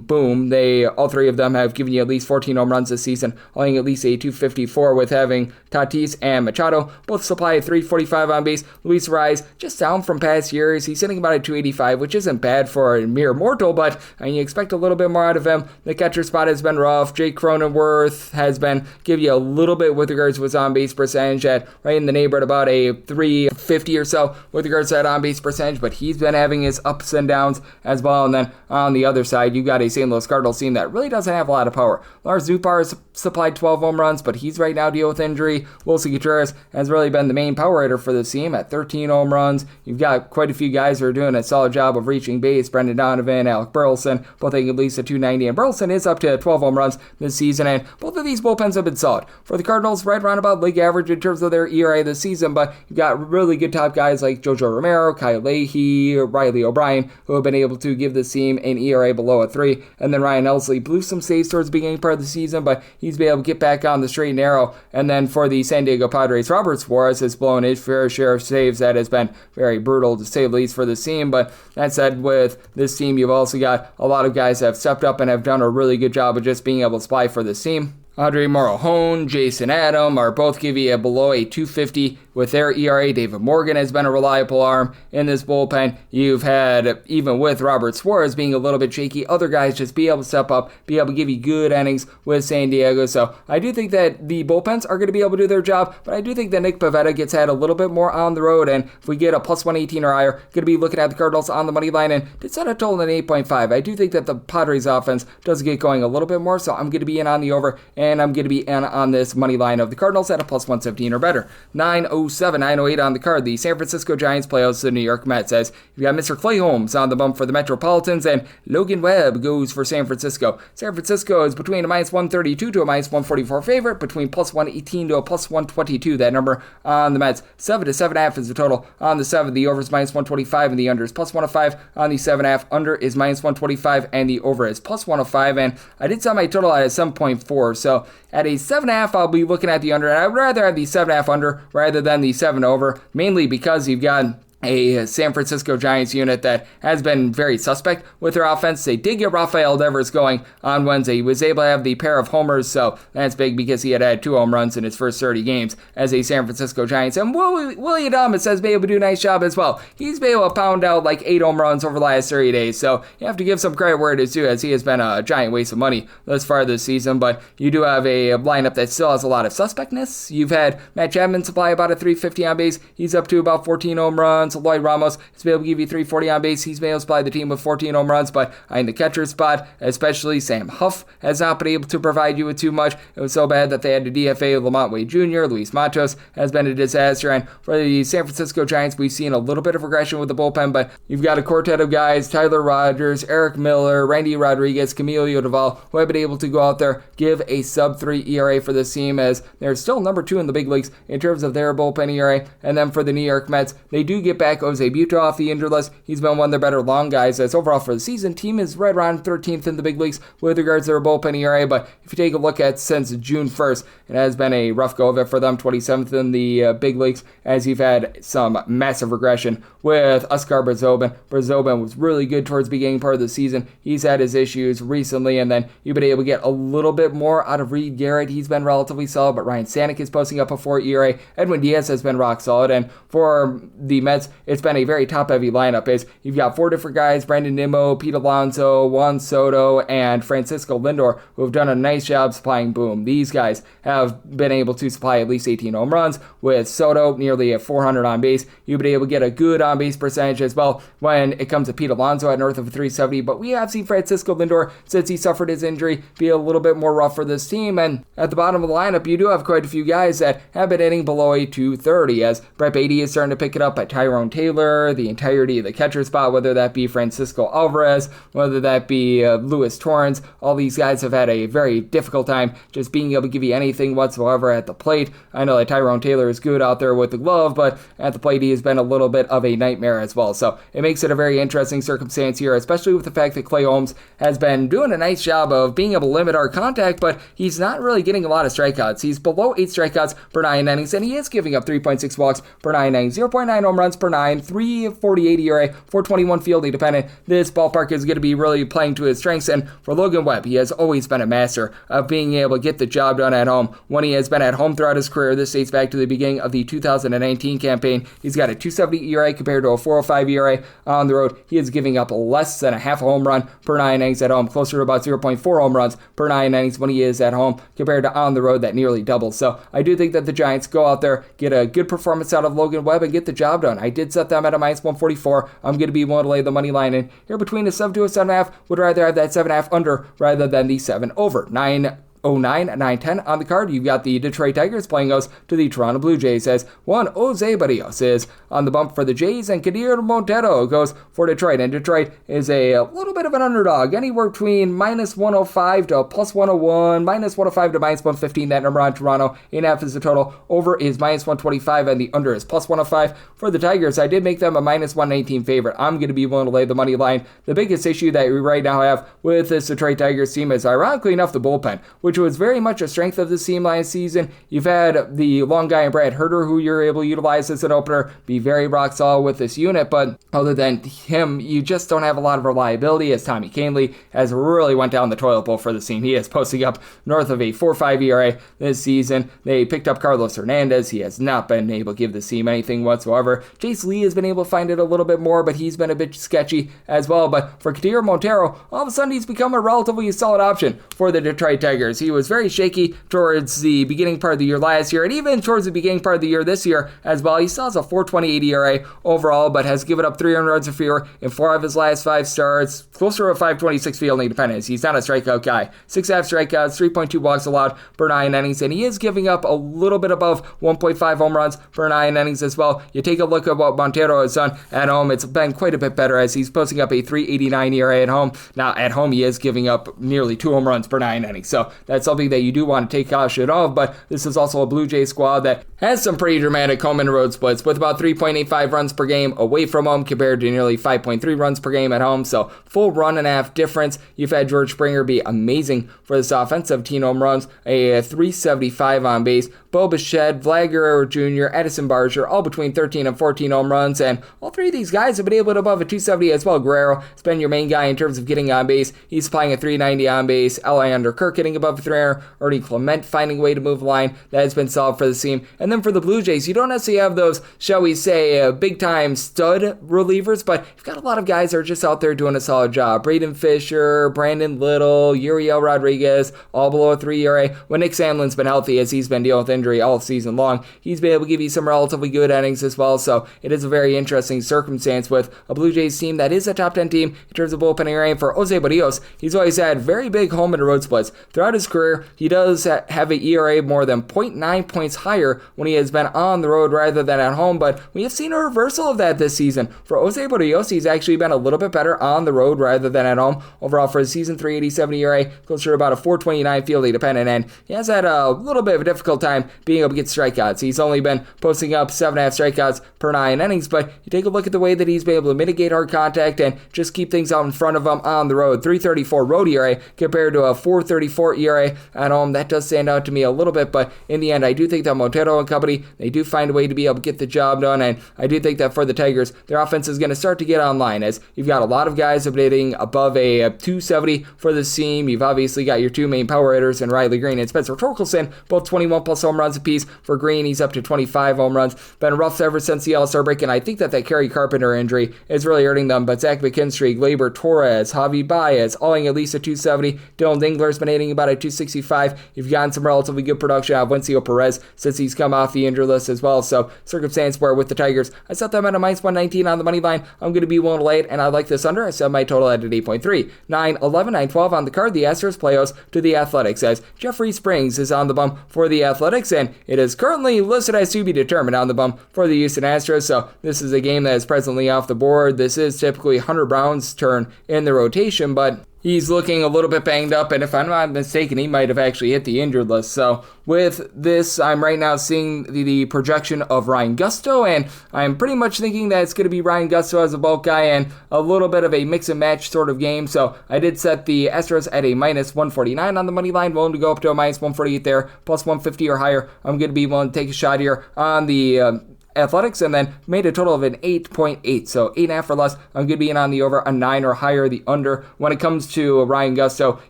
boom. All 3 of them have given you at least 14 home runs this season, owing at least a 254 with having Tatis and Machado both supply a 345 on base. Luis Rise, just down from past years. He's sitting about a 285, which isn't bad for a mere mortal, but you expect a little bit more out of him. The catcher spot has been rough. Jake Cronenworth has been give you a little bit with regards to his on-base percentage at right in the neighborhood about a 350 or so with regards to that on-base percentage, but he's been having his ups and downs as well. And then on the other side, you got a St. Louis Cardinals team that really doesn't have a lot of power. Lars Nootbaar is supplied 12 home runs, but he's right now dealing with injury. Wilson Contreras has really been the main power hitter for this team at 13 home runs. You've got quite a few guys who are doing a solid job of reaching base. Brendan Donovan, Alec Burleson, both hitting at least a 290, and Burleson is up to 12 home runs this season, and both of these bullpens have been solid. For the Cardinals, right around about league average in terms of their ERA this season, but you've got really good top guys like Jojo Romero, Kyle Leahy, Riley O'Brien, who have been able to give this team an ERA below a 3, and then Ryan Elsley blew some saves towards the beginning part of the season, but he's been able to get back on the straight and narrow. And then for the San Diego Padres, Robert Suarez has blown his fair share of saves. That has been very brutal to say the least for the team, but that said, with this team, you've also got a lot of guys that have stepped up and have done a really good job of just being able to supply for this team. Andre Morahone, Jason Adam are both giving you below a 250 with their ERA. David Morgan has been a reliable arm in this bullpen. You've had, even with Robert Suarez being a little bit shaky, other guys just be able to step up, be able to give you good innings with San Diego. So I do think that the bullpens are going to be able to do their job, but I do think that Nick Pivetta gets had a little bit more on the road, and if we get a plus 118 or higher, going to be looking at the Cardinals on the money line, and to set a total at 8.5. I do think that the Padres offense does get going a little bit more, so I'm going to be in on the over, and I'm going to be in on this money line of the Cardinals at a plus 117 or better. 907, 908 on the card. The San Francisco Giants play out the New York Mets, as you've got Mr. Clay Holmes on the bump for the Metropolitans, and Logan Webb goes for San Francisco. San Francisco is between a minus 132 to a minus 144 favorite, between plus 118 to a plus 122. That number on the Mets. 7 to 7.5 is the total on the 7. The over is minus 125, and the under is plus 105 on the 7.5. Under is minus 125, and the over is plus 105, and I did set my total at 7.4, so at a 7.5, I'll be looking at the under, and I would rather have the 7.5 under rather than the 7 over, mainly because you've got a San Francisco Giants unit that has been very suspect with their offense. They did get Rafael Devers going on Wednesday. He was able to have the pair of homers, so that's big because he had 2 home runs in his first 30 games as a San Francisco Giants. And Willie Adames has been able to do a nice job as well. He's been able to pound out like 8 home runs over the last 30 days, so you have to give some credit where it is due, as he has been a giant waste of money thus far this season. But you do have a lineup that still has a lot of suspectness. You've had Matt Chapman supply about a 350 on base. He's up to about 14 home runs. Lloyd Ramos has been able to give you 340 on base. He's been able to supply the team with 14 home runs, but in the catcher spot, especially Sam Huff has not been able to provide you with too much. It was so bad that they had to DFA Lamont Wade Jr. Luis Matos has been a disaster, and for the San Francisco Giants, we've seen a little bit of regression with the bullpen, but you've got a quartet of guys, Tyler Rogers, Eric Miller, Randy Rodriguez, Camilo Doval, who have been able to go out there, give a sub-3 ERA for this team, as they're still number 2 in the big leagues in terms of their bullpen ERA. And then for the New York Mets, they do get back Jose Buto off the injured list. He's been one of their better long guys, as overall for the season, team is right around 13th in the big leagues with regards to their bullpen ERA, but if you take a look at since June 1st, it has been a rough go of it for them, 27th in the big leagues, as you've had some massive regression with Oscar Brzobin. Brzobin was really good towards the beginning part of the season. He's had his issues recently, and then you've been able to get a little bit more out of Reed Garrett. He's been relatively solid, but Ryan Stanek is posting up a 4 ERA. Edwin Diaz has been rock solid, and for the Mets, it's been a very top-heavy lineup. Is you've got 4 different guys, Brandon Nimmo, Pete Alonso, Juan Soto, and Francisco Lindor, who have done a nice job supplying boom. These guys have been able to supply at least 18 home runs, with Soto nearly at 400 on base. You've been able to get a good on-base percentage as well when it comes to Pete Alonso at north of 370, but we have seen Francisco Lindor, since he suffered his injury, be a little bit more rough for this team, and at the bottom of the lineup, you do have quite a few guys that have been hitting below a 230, as Brett Beatty is starting to pick it up at Tyrone Taylor, the entirety of the catcher spot, whether that be Francisco Alvarez, whether that be Luis Torrens. All these guys have had a very difficult time just being able to give you anything whatsoever at the plate. I know that Tyrone Taylor is good out there with the glove, but at the plate he has been a little bit of a nightmare as well. So it makes it a very interesting circumstance here, especially with the fact that Clay Holmes has been doing a nice job of being able to limit our contact, but he's not really getting a lot of strikeouts. He's below 8 strikeouts per 9 innings, and he is giving up 3.6 walks per 9 innings, 0.9 home runs per 9, 3.48 ERA, 421 fielding dependent. This ballpark is going to be really playing to his strengths, and for Logan Webb, he has always been a master of being able to get the job done at home when he has been at home throughout his career. This dates back to the beginning of the 2019 campaign. He's got a 270 ERA compared to a 405 ERA on the road. He is giving up less than a half a home run per 9 innings at home, closer to about 0.4 home runs per 9 innings when he is at home, compared to on the road that nearly doubles. So I do think that the Giants go out there, get a good performance out of Logan Webb, and get the job done. I did set them at a minus 144. I'm going to be willing to lay the money line in here between a 7 to a 7.5. Would rather have that 7.5 under rather than the 7 over. 9 8:09, 9:10 on the card. You've got the Detroit Tigers playing host to the Toronto Blue Jays as one Jose Barrios is on the bump for the Jays, and Kadir Montero goes for Detroit. And Detroit is a little bit of an underdog, anywhere between -105 to +101, -105 to -115. That number on Toronto. 8.5 is the total. Over is -125, and the under is +105 for the Tigers. I did make them a -119 favorite. I'm going to be willing to lay the money line. The biggest issue that we right now have with this Detroit Tigers team is, ironically enough, the bullpen, which was very much a strength of the team last season. You've had the long guy in Brad Herter, who you're able to utilize as an opener, be very rock solid with this unit, but other than him, you just don't have a lot of reliability, as Tommy Kahnle has really went down the toilet bowl for the team. He is posting up north of a 4.5 ERA this season. They picked up Carlos Hernandez. He has not been able to give the team anything whatsoever. Jace Lee has been able to find it a little bit more, but he's been a bit sketchy as well. But for Kadir Montero, all of a sudden he's become a relatively solid option for the Detroit Tigers. He was very shaky towards the beginning part of the year last year, and even towards the beginning part of the year this year as well. He still has a 4.28 ERA overall, but has given up 300 runs or fewer in 4 of his last 5 starts, closer to a 5.26 fielding dependence. He's not a strikeout guy. 6.5 strikeouts, 3.2 walks allowed per 9 innings, and he is giving up a little bit above 1.5 home runs per 9 innings as well. You take a look at what Montero has done at home, it's been quite a bit better as he's posting up a 3.89 ERA at home. Now, at home, he is giving up nearly 2 home runs per 9 innings, so that's something that you do want to take caution of, but this is also a Blue Jays squad that has some pretty dramatic home and road splits, with about 3.85 runs per game away from home compared to nearly 5.3 runs per game at home, so full run and a half difference. You've had George Springer be amazing for this offense, 17 home runs, a 375 on base. Bo Bichette, Vlad Guerrero Jr., Edison Barger, all between 13 and 14 home runs, and all three of these guys have been able to above a 270 as well. Guerrero has been your main guy in terms of getting on base. He's supplying a 390 on base. Elander Kirk hitting above 300. Ernie Clement finding a way to move the line. That has been solid for the team. And then for the Blue Jays, you don't necessarily have those, shall we say, big-time stud relievers, but you've got a lot of guys that are just out there doing a solid job. Braden Fisher, Brandon Little, Uriel Rodriguez, all below a 3 ERA. When Nick Sandlin's been healthy, as he's been dealing with injury all season long, he's been able to give you some relatively good innings as well, so it is a very interesting circumstance with a Blue Jays team that is a top 10 team in terms of bullpen ERA. For Jose Barrios, he's always had very big home and road splits. Throughout his career, he does have an ERA more than 0.9 points higher when he has been on the road rather than at home, but we have seen a reversal of that this season. For Jose Barrios, he's actually been a little bit better on the road rather than at home. Overall for his season, 387 ERA, closer to about a 429 fielding dependent, and he has had a little bit of a difficult time being able to get strikeouts. He's only been posting up 7.5 strikeouts per 9 innings, but you take a look at the way that he's been able to mitigate hard contact and just keep things out in front of him on the road. 334 road ERA compared to a 434 ERA at home. That does stand out to me a little bit, but in the end, I do think that Montero and company, they do find a way to be able to get the job done, and I do think that for the Tigers, their offense is going to start to get online, as you've got a lot of guys hitting above a 270 for the team. You've obviously got your two main power hitters in Riley Green and Spencer Torkelson, both 21 plus home runs apiece. For Green, he's up to 25 home runs. Been rough ever since the All-Star break, and I think that Kerry Carpenter injury is really hurting them, but Zach McKinstry, Gleyber Torres, Javi Baez, all at least a 270. Dylan Dingler's been hitting about a 265. You've gotten some relatively good production out of Wencio Perez since he's come off the injured list as well, so circumstance where with the Tigers, I set them at a -119 on the money line. I'm going to be willing to lay it, and I like this under. I set my total at 8.3. 9-11, 9-12 on the card. The Astros play host to the Athletics, as Jeffrey Springs is on the bump for the Athletics, and it is currently listed as to be determined on the bump for the Houston Astros, so this is a game that is presently off the board. This is typically Hunter Brown's turn in the rotation, but he's looking a little bit banged up, and if I'm not mistaken, he might have actually hit the injured list. So with this, I'm right now seeing the projection of Ryan Gusto, and I'm pretty much thinking that it's going to be Ryan Gusto as a bulk guy and a little bit of a mix and match sort of game. So I did set the Astros at a -149 on the money line, willing to go up to a -148 there, plus 150 or higher. I'm going to be willing to take a shot here on the Athletics, and then made a total of an 8.8, so 8.5 or less. I'm going to be in on the over, a 9 or higher, the under. When it comes to Ryan Gusto,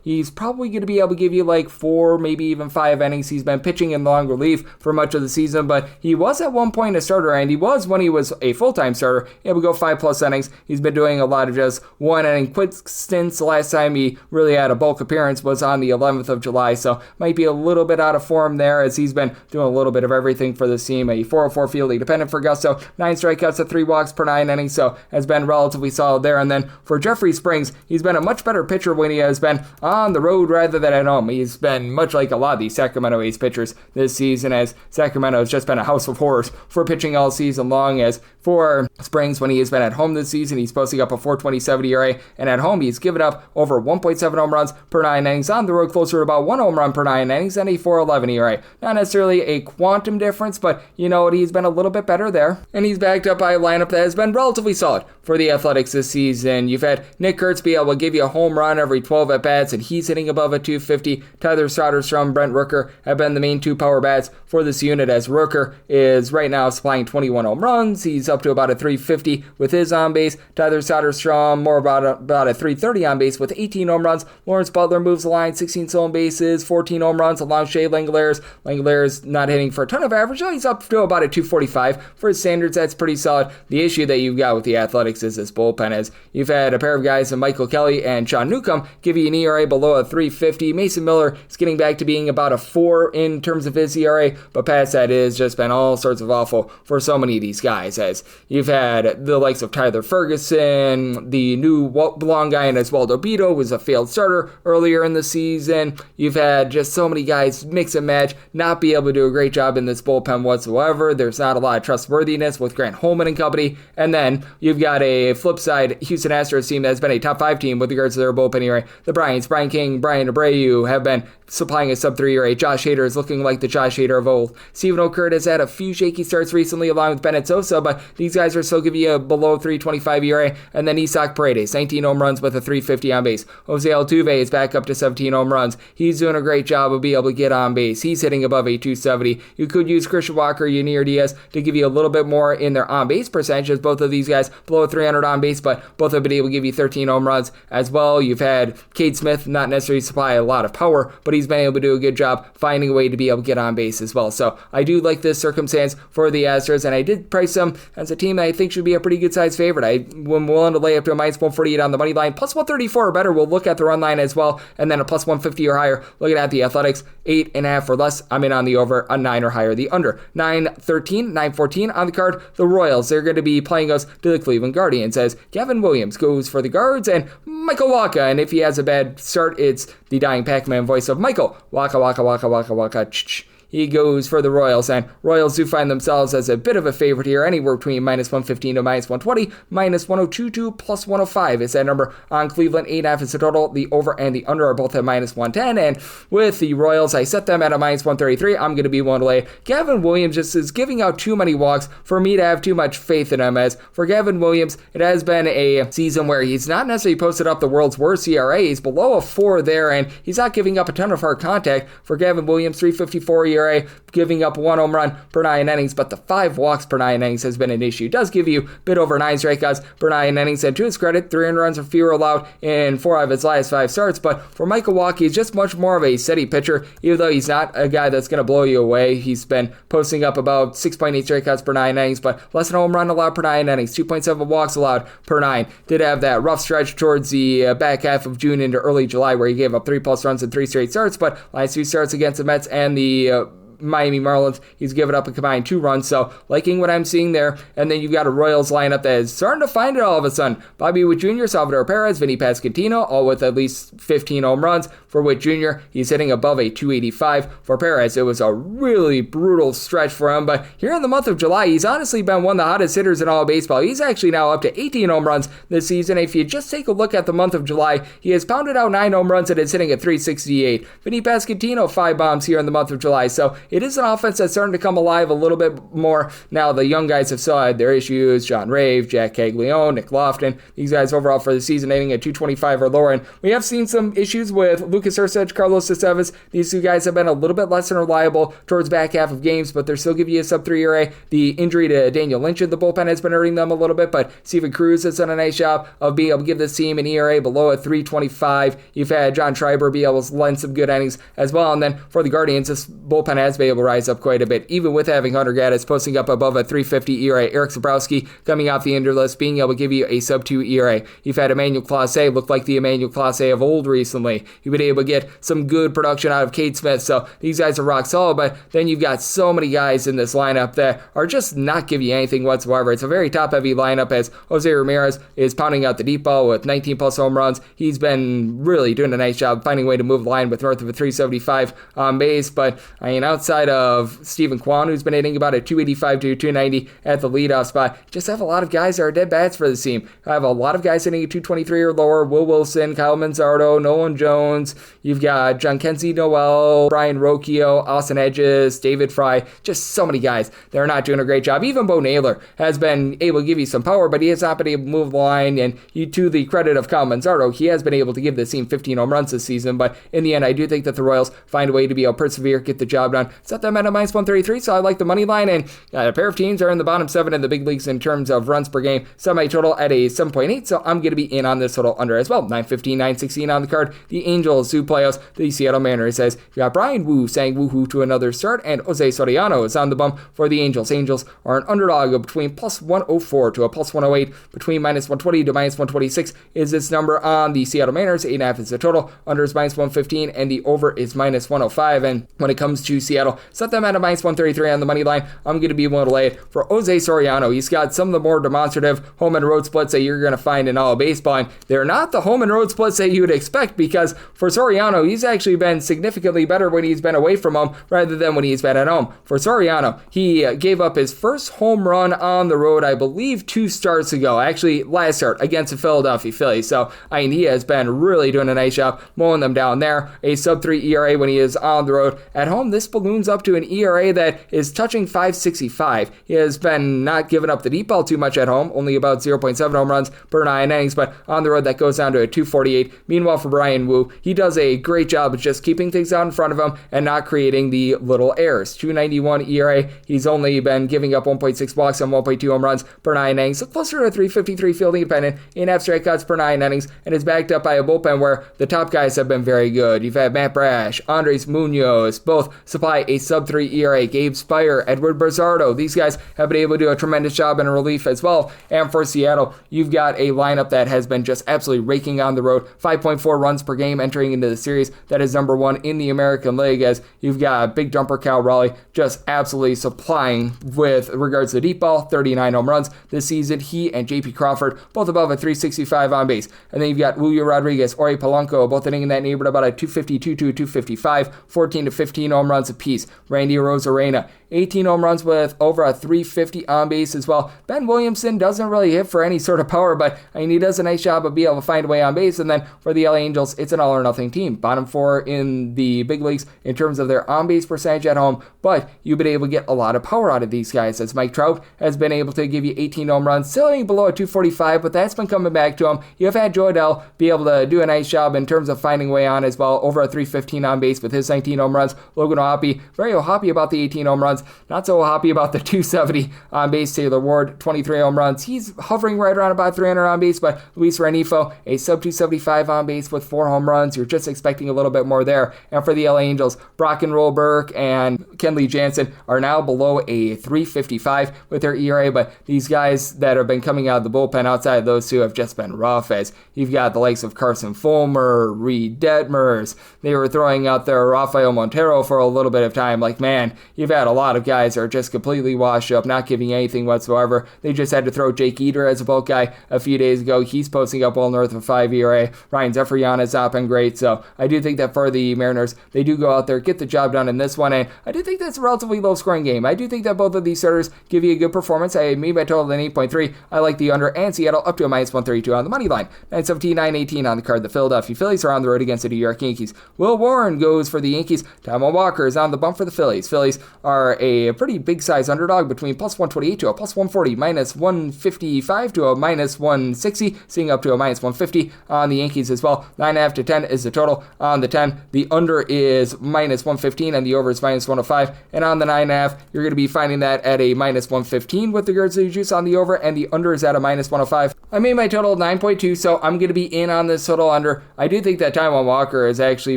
he's probably going to be able to give you like 4, maybe even 5 innings. He's been pitching in long relief for much of the season, but he was at one point a starter, and he was, when he was a full-time starter, able to go 5+ innings. He's been doing a lot of just 1 inning quick stints. The last time he really had a bulk appearance was on the 11th of July, so might be a little bit out of form there, as he's been doing a little bit of everything for the team. A 404 fielding dependent Bennett for Gusto, 9 strikeouts to 3 walks per 9 innings, so has been relatively solid there. And then for Jeffrey Springs, he's been a much better pitcher when he has been on the road rather than at home. He's been much like a lot of these Sacramento A's pitchers this season, as Sacramento has just been a house of horrors for pitching all season long. As for Springs, when he has been at home this season, he's posting up a 4.27 ERA, and at home he's given up over 1.7 home runs per 9 innings. On the road, closer to about 1 home run per 9 innings and a 4.11 ERA. Not necessarily a quantum difference, but you know what, he's been a little bit better there. And he's backed up by a lineup that has been relatively solid for the Athletics this season. You've had Nick Kurtz be able to give you a home run every 12 at-bats, and he's hitting above a 250. Tyler Soderstrom, Brent Rooker have been the main 2 power bats for this unit, as Rooker is right now supplying 21 home runs. He's up to about a 350 with his on base. Tyler Soderstrom more about a 330 on base with 18 home runs. Lawrence Butler moves the line, 16 stolen bases, 14 home runs along Shea Langoliers. Langoliers not hitting for a ton of average. He's up to about a 245 for his standards. That's pretty solid. The issue that you've got with the Athletics is this bullpen, as you've had a pair of guys in Michael Kelly and Sean Newcomb give you an ERA below a 350. Mason Miller is getting back to being about a 4 in terms of his ERA, but past that it has just been all sorts of awful for so many of these guys, as you've had the likes of Tyler Ferguson, the new long guy in Oswaldo Beto was a failed starter earlier in the season. You've had just so many guys mix and match, not be able to do a great job in this bullpen whatsoever. There's not a lot of trustworthiness with Grant Holman and company. And then you've got a flip side Houston Astros team that's been a top 5 team with regards to their bullpen ERA. The Bryants, Brian King, Brian Abreu have been supplying a sub-3 ERA. Josh Hader is looking like the Josh Hader of old. Stephen O'Kurt has had a few shaky starts recently along with Bennett Sosa, but these guys are still giving you a below 325 ERA. And then Isaac Paredes, 19 home runs with a 350 on base. Jose Altuve is back up to 17 home runs. He's doing a great job of being able to get on base. He's hitting above a 270. You could use Christian Walker, Yunier Diaz to give you a little bit more in their on-base percentages. Both of these guys below 300 on base, but both have been able to give you 13 home runs as well. You've had Cade Smith not necessarily supply a lot of power, but he's been able to do a good job finding a way to be able to get on base as well. So I do like this circumstance for the Astros, and I did price them as a team that I think should be a pretty good size favorite. I'm willing to lay up to a minus 148 on the money line, plus 134 or better. We'll look at the run line as well, and then a plus 150 or higher. Looking at the Athletics, 8.5 or less. I'm in on the over, a 9 or higher. The under, 9-13, 9-14 on the card. The Royals, they're going to be playing us to the Cleveland Guardians, as Gavin Williams goes for the Guards, and Michael Wacha, and if he has a bad start, it's the dying Pac-Man voice of Michael Wacha, Wacha, Wacha, Wacha, Wacha, ch-ch. He goes for the Royals, and Royals do find themselves as a bit of a favorite here, anywhere between minus 115 to minus 120, minus 102 to plus 105 is that number on Cleveland. 8.5 is the total. The over and the under are both at minus 110, and with the Royals, I set them at a minus 133. I'm going to be one to lay. Gavin Williams just is giving out too many walks for me to have too much faith in him, as for Gavin Williams, it has been a season where he's not necessarily posted up the world's worst ERA. He's below a 4 there, and he's not giving up a ton of hard contact. For Gavin Williams, 3.54 ERA, giving up 1 home run per 9 innings, but the 5 walks per 9 innings has been an issue. It does give you a bit over 9 strikeouts per 9 innings, and to his credit, 300 runs or fewer allowed in 4 of his last 5 starts. But for Michael Wacha, he's just much more of a steady pitcher, even though he's not a guy that's going to blow you away. He's been posting up about 6.8 strikeouts per 9 innings, but less than a home run allowed per 9 innings, 2.7 walks allowed per 9. Did have that rough stretch towards the back half of June into early July where he gave up 3+ runs in 3 straight starts, but last 2 starts against the Mets and the Miami Marlins, he's given up a combined 2 runs, so liking what I'm seeing there. And then you've got a Royals lineup that is starting to find it all of a sudden. Bobby Witt Jr., Salvador Perez, Vinny Pasquantino, all with at least 15 home runs. For Witt Jr., he's hitting above a 285. For Perez, it was a really brutal stretch for him, but here in the month of July, he's honestly been one of the hottest hitters in all of baseball. He's actually now up to 18 home runs this season. If you just take a look at the month of July, he has pounded out 9 home runs and is hitting at 368. Vinny Pasquantino, 5 bombs here in the month of July, so it is an offense that's starting to come alive a little bit more. Now the young guys have still had their issues. John Rave, Jack Caglione, Nick Lofton. These guys overall for the season hitting at 225 or lower. And we have seen some issues with Lucas Erceg, Carlos Estevez. These 2 guys have been a little bit less than reliable towards back half of games, but they're still giving you a sub-3 ERA. The injury to Daniel Lynch in the bullpen has been hurting them a little bit, but Steven Cruz has done a nice job of being able to give this team an ERA below a 325. You've had John Schreiber be able to lend some good innings as well. And then for the Guardians, this bullpen has been able to rise up quite a bit, even with having Hunter Gaddis posting up above a 350 ERA. Eric Zabrowski coming off the injured list, being able to give you a sub-2 ERA. You've had Emmanuel Clase look like the Emmanuel Clase of old recently. You've been able to get some good production out of Cade Smith. So these guys are rock solid, but then you've got so many guys in this lineup that are just not giving you anything whatsoever. It's a very top-heavy lineup as Jose Ramirez is pounding out the deep ball with 19-plus home runs. He's been really doing a nice job finding a way to move the line with north of a 375 on base. But I mean, outside of Stephen Kwan, who's been hitting about a 285 to 290 at the leadoff spot, just have a lot of guys that are dead bats for the team. I have a lot of guys hitting a 223 or lower. Will Wilson, Kyle Manzardo, Nolan Jones. You've got John Kenzie Noel, Brian Rocchio, Austin Hedges, David Fry. Just so many guys that are not doing a great job. Even Bo Naylor has been able to give you some power, but he has not been able to move the line. And to the credit of Kyle Manzardo, he has been able to give this team 15 home runs this season. But in the end, I do think that the Royals find a way to be able to persevere, get the job done. Set them at a minus 133, so I like the money line. And a pair of teams are in the bottom 7 in the big leagues in terms of runs per game. Semi-total at a 7.8, so I'm going to be in on this total under as well. 915, 916 on the card. The Angels, who play us, the Seattle Mariners, says you got Brian Wu saying woohoo to another start, and Jose Soriano is on the bump for the Angels. Angels are an underdog of between plus 104 to a plus 108, between minus 120 to minus 126 is this number on the Seattle Mariners. 8.5 is the total. Under is minus 115, and the over is minus 105. And when it comes to Seattle, set them at a minus 133 on the money line. I'm going to be willing to lay it for Jose Soriano. He's got some of the more demonstrative home and road splits that you're going to find in all of baseball, and they're not the home and road splits that you would expect, because for Soriano, he's actually been significantly better when he's been away from home rather than when he's been at home. For Soriano, he gave up his first home run on the road, I believe 2 starts ago, actually last start against the Philadelphia Phillies. So I mean, he has been really doing a nice job mowing them down there. A sub-3 ERA when he is on the road. At home, this balloons up to an ERA that is touching 5.65. He has been not giving up the deep ball too much at home, only about 0.7 home runs per 9 innings, but on the road that goes down to a 2.48. Meanwhile, for Brian Wu, he does a great job of just keeping things out in front of him and not creating the little errors. 2.91 ERA. He's only been giving up 1.6 walks and 1.2 home runs per 9 innings, so closer to a 3.53 fielding dependent in abstract cuts per 9 innings, and is backed up by a bullpen where the top guys have been very good. You've had Matt Brash, Andres Munoz, both supply a sub-3 ERA. Gabe Spire, Edward Brazardo, these guys have been able to do a tremendous job in relief as well. And for Seattle, you've got a lineup that has been just absolutely raking on the road. 5.4 runs per game entering into the series. That is number 1 in the American League, as you've got big jumper Cal Raleigh just absolutely supplying with regards to the deep ball. 39 home runs this season. He and J.P. Crawford both above a 365 on base. And then you've got Julio Rodriguez, Ori Polanco, both hitting in that neighborhood about a 252 to 255, 14 to 15 home runs apiece. Randy Arozarena, 18 home runs with over a 350 on base as well. Ben Williamson doesn't really hit for any sort of power, but I mean, he does a nice job of being able to find a way on base. And then for the LA Angels, it's an all or nothing team. Bottom 4 in the big leagues in terms of their on base percentage at home, but you've been able to get a lot of power out of these guys, as Mike Trout has been able to give you 18 home runs, still hitting below a 245, but that's been coming back to him. You've had Joe Adell be able to do a nice job in terms of finding a way on as well, over a 315 on base with his 19 home runs. Logan O'Hoppe, very happy about the 18 home runs, not so happy about the 270 on base. Taylor Ward, 23 home runs. He's hovering right around about 300 on base, but Luis Renifo, a sub 275 on base with 4 home runs. You're just expecting a little bit more there. And for the LA Angels, Brock and Roll Burke and Kenley Jansen are now below a 355 with their ERA, but these guys that have been coming out of the bullpen outside of those two have just been rough, as you've got the likes of Carson Fulmer, Reed Detmers. They were throwing out there Rafael Montero for a little bit of time. Like, man, you've had a lot of guys that are just completely washed up, not giving anything whatsoever. They just had to throw Jake Eater as a bulk guy a few days ago. He's posting up well north of 5 ERA. Ryan Zefrian has not been great, so I do think that for the Mariners, they do go out there, get the job done in this one, and I do think that's a relatively low-scoring game. I do think that both of these starters give you a good performance. I made my total at 8.3. I like the under, and Seattle up to a minus 132 on the money line. 917, 918 on the card. The Philadelphia Phillies are on the road against the New York Yankees. Will Warren goes for the Yankees. Taijuan Walker is on the bump for the Phillies. Phillies are a pretty big size underdog, between plus 128 to a plus 140, minus 155 to a minus 160, seeing up to a minus 150 on the Yankees as well. 9.5 to 10 is the total on the 10. The under is minus 115 and the over is minus 105. And on the 9.5, you're going to be finding that at a minus 115 with regards to the juice on the over, and the under is at a minus 105. I made my total 9.2, so I'm going to be in on this total under. I do think that Taijuan Walker has actually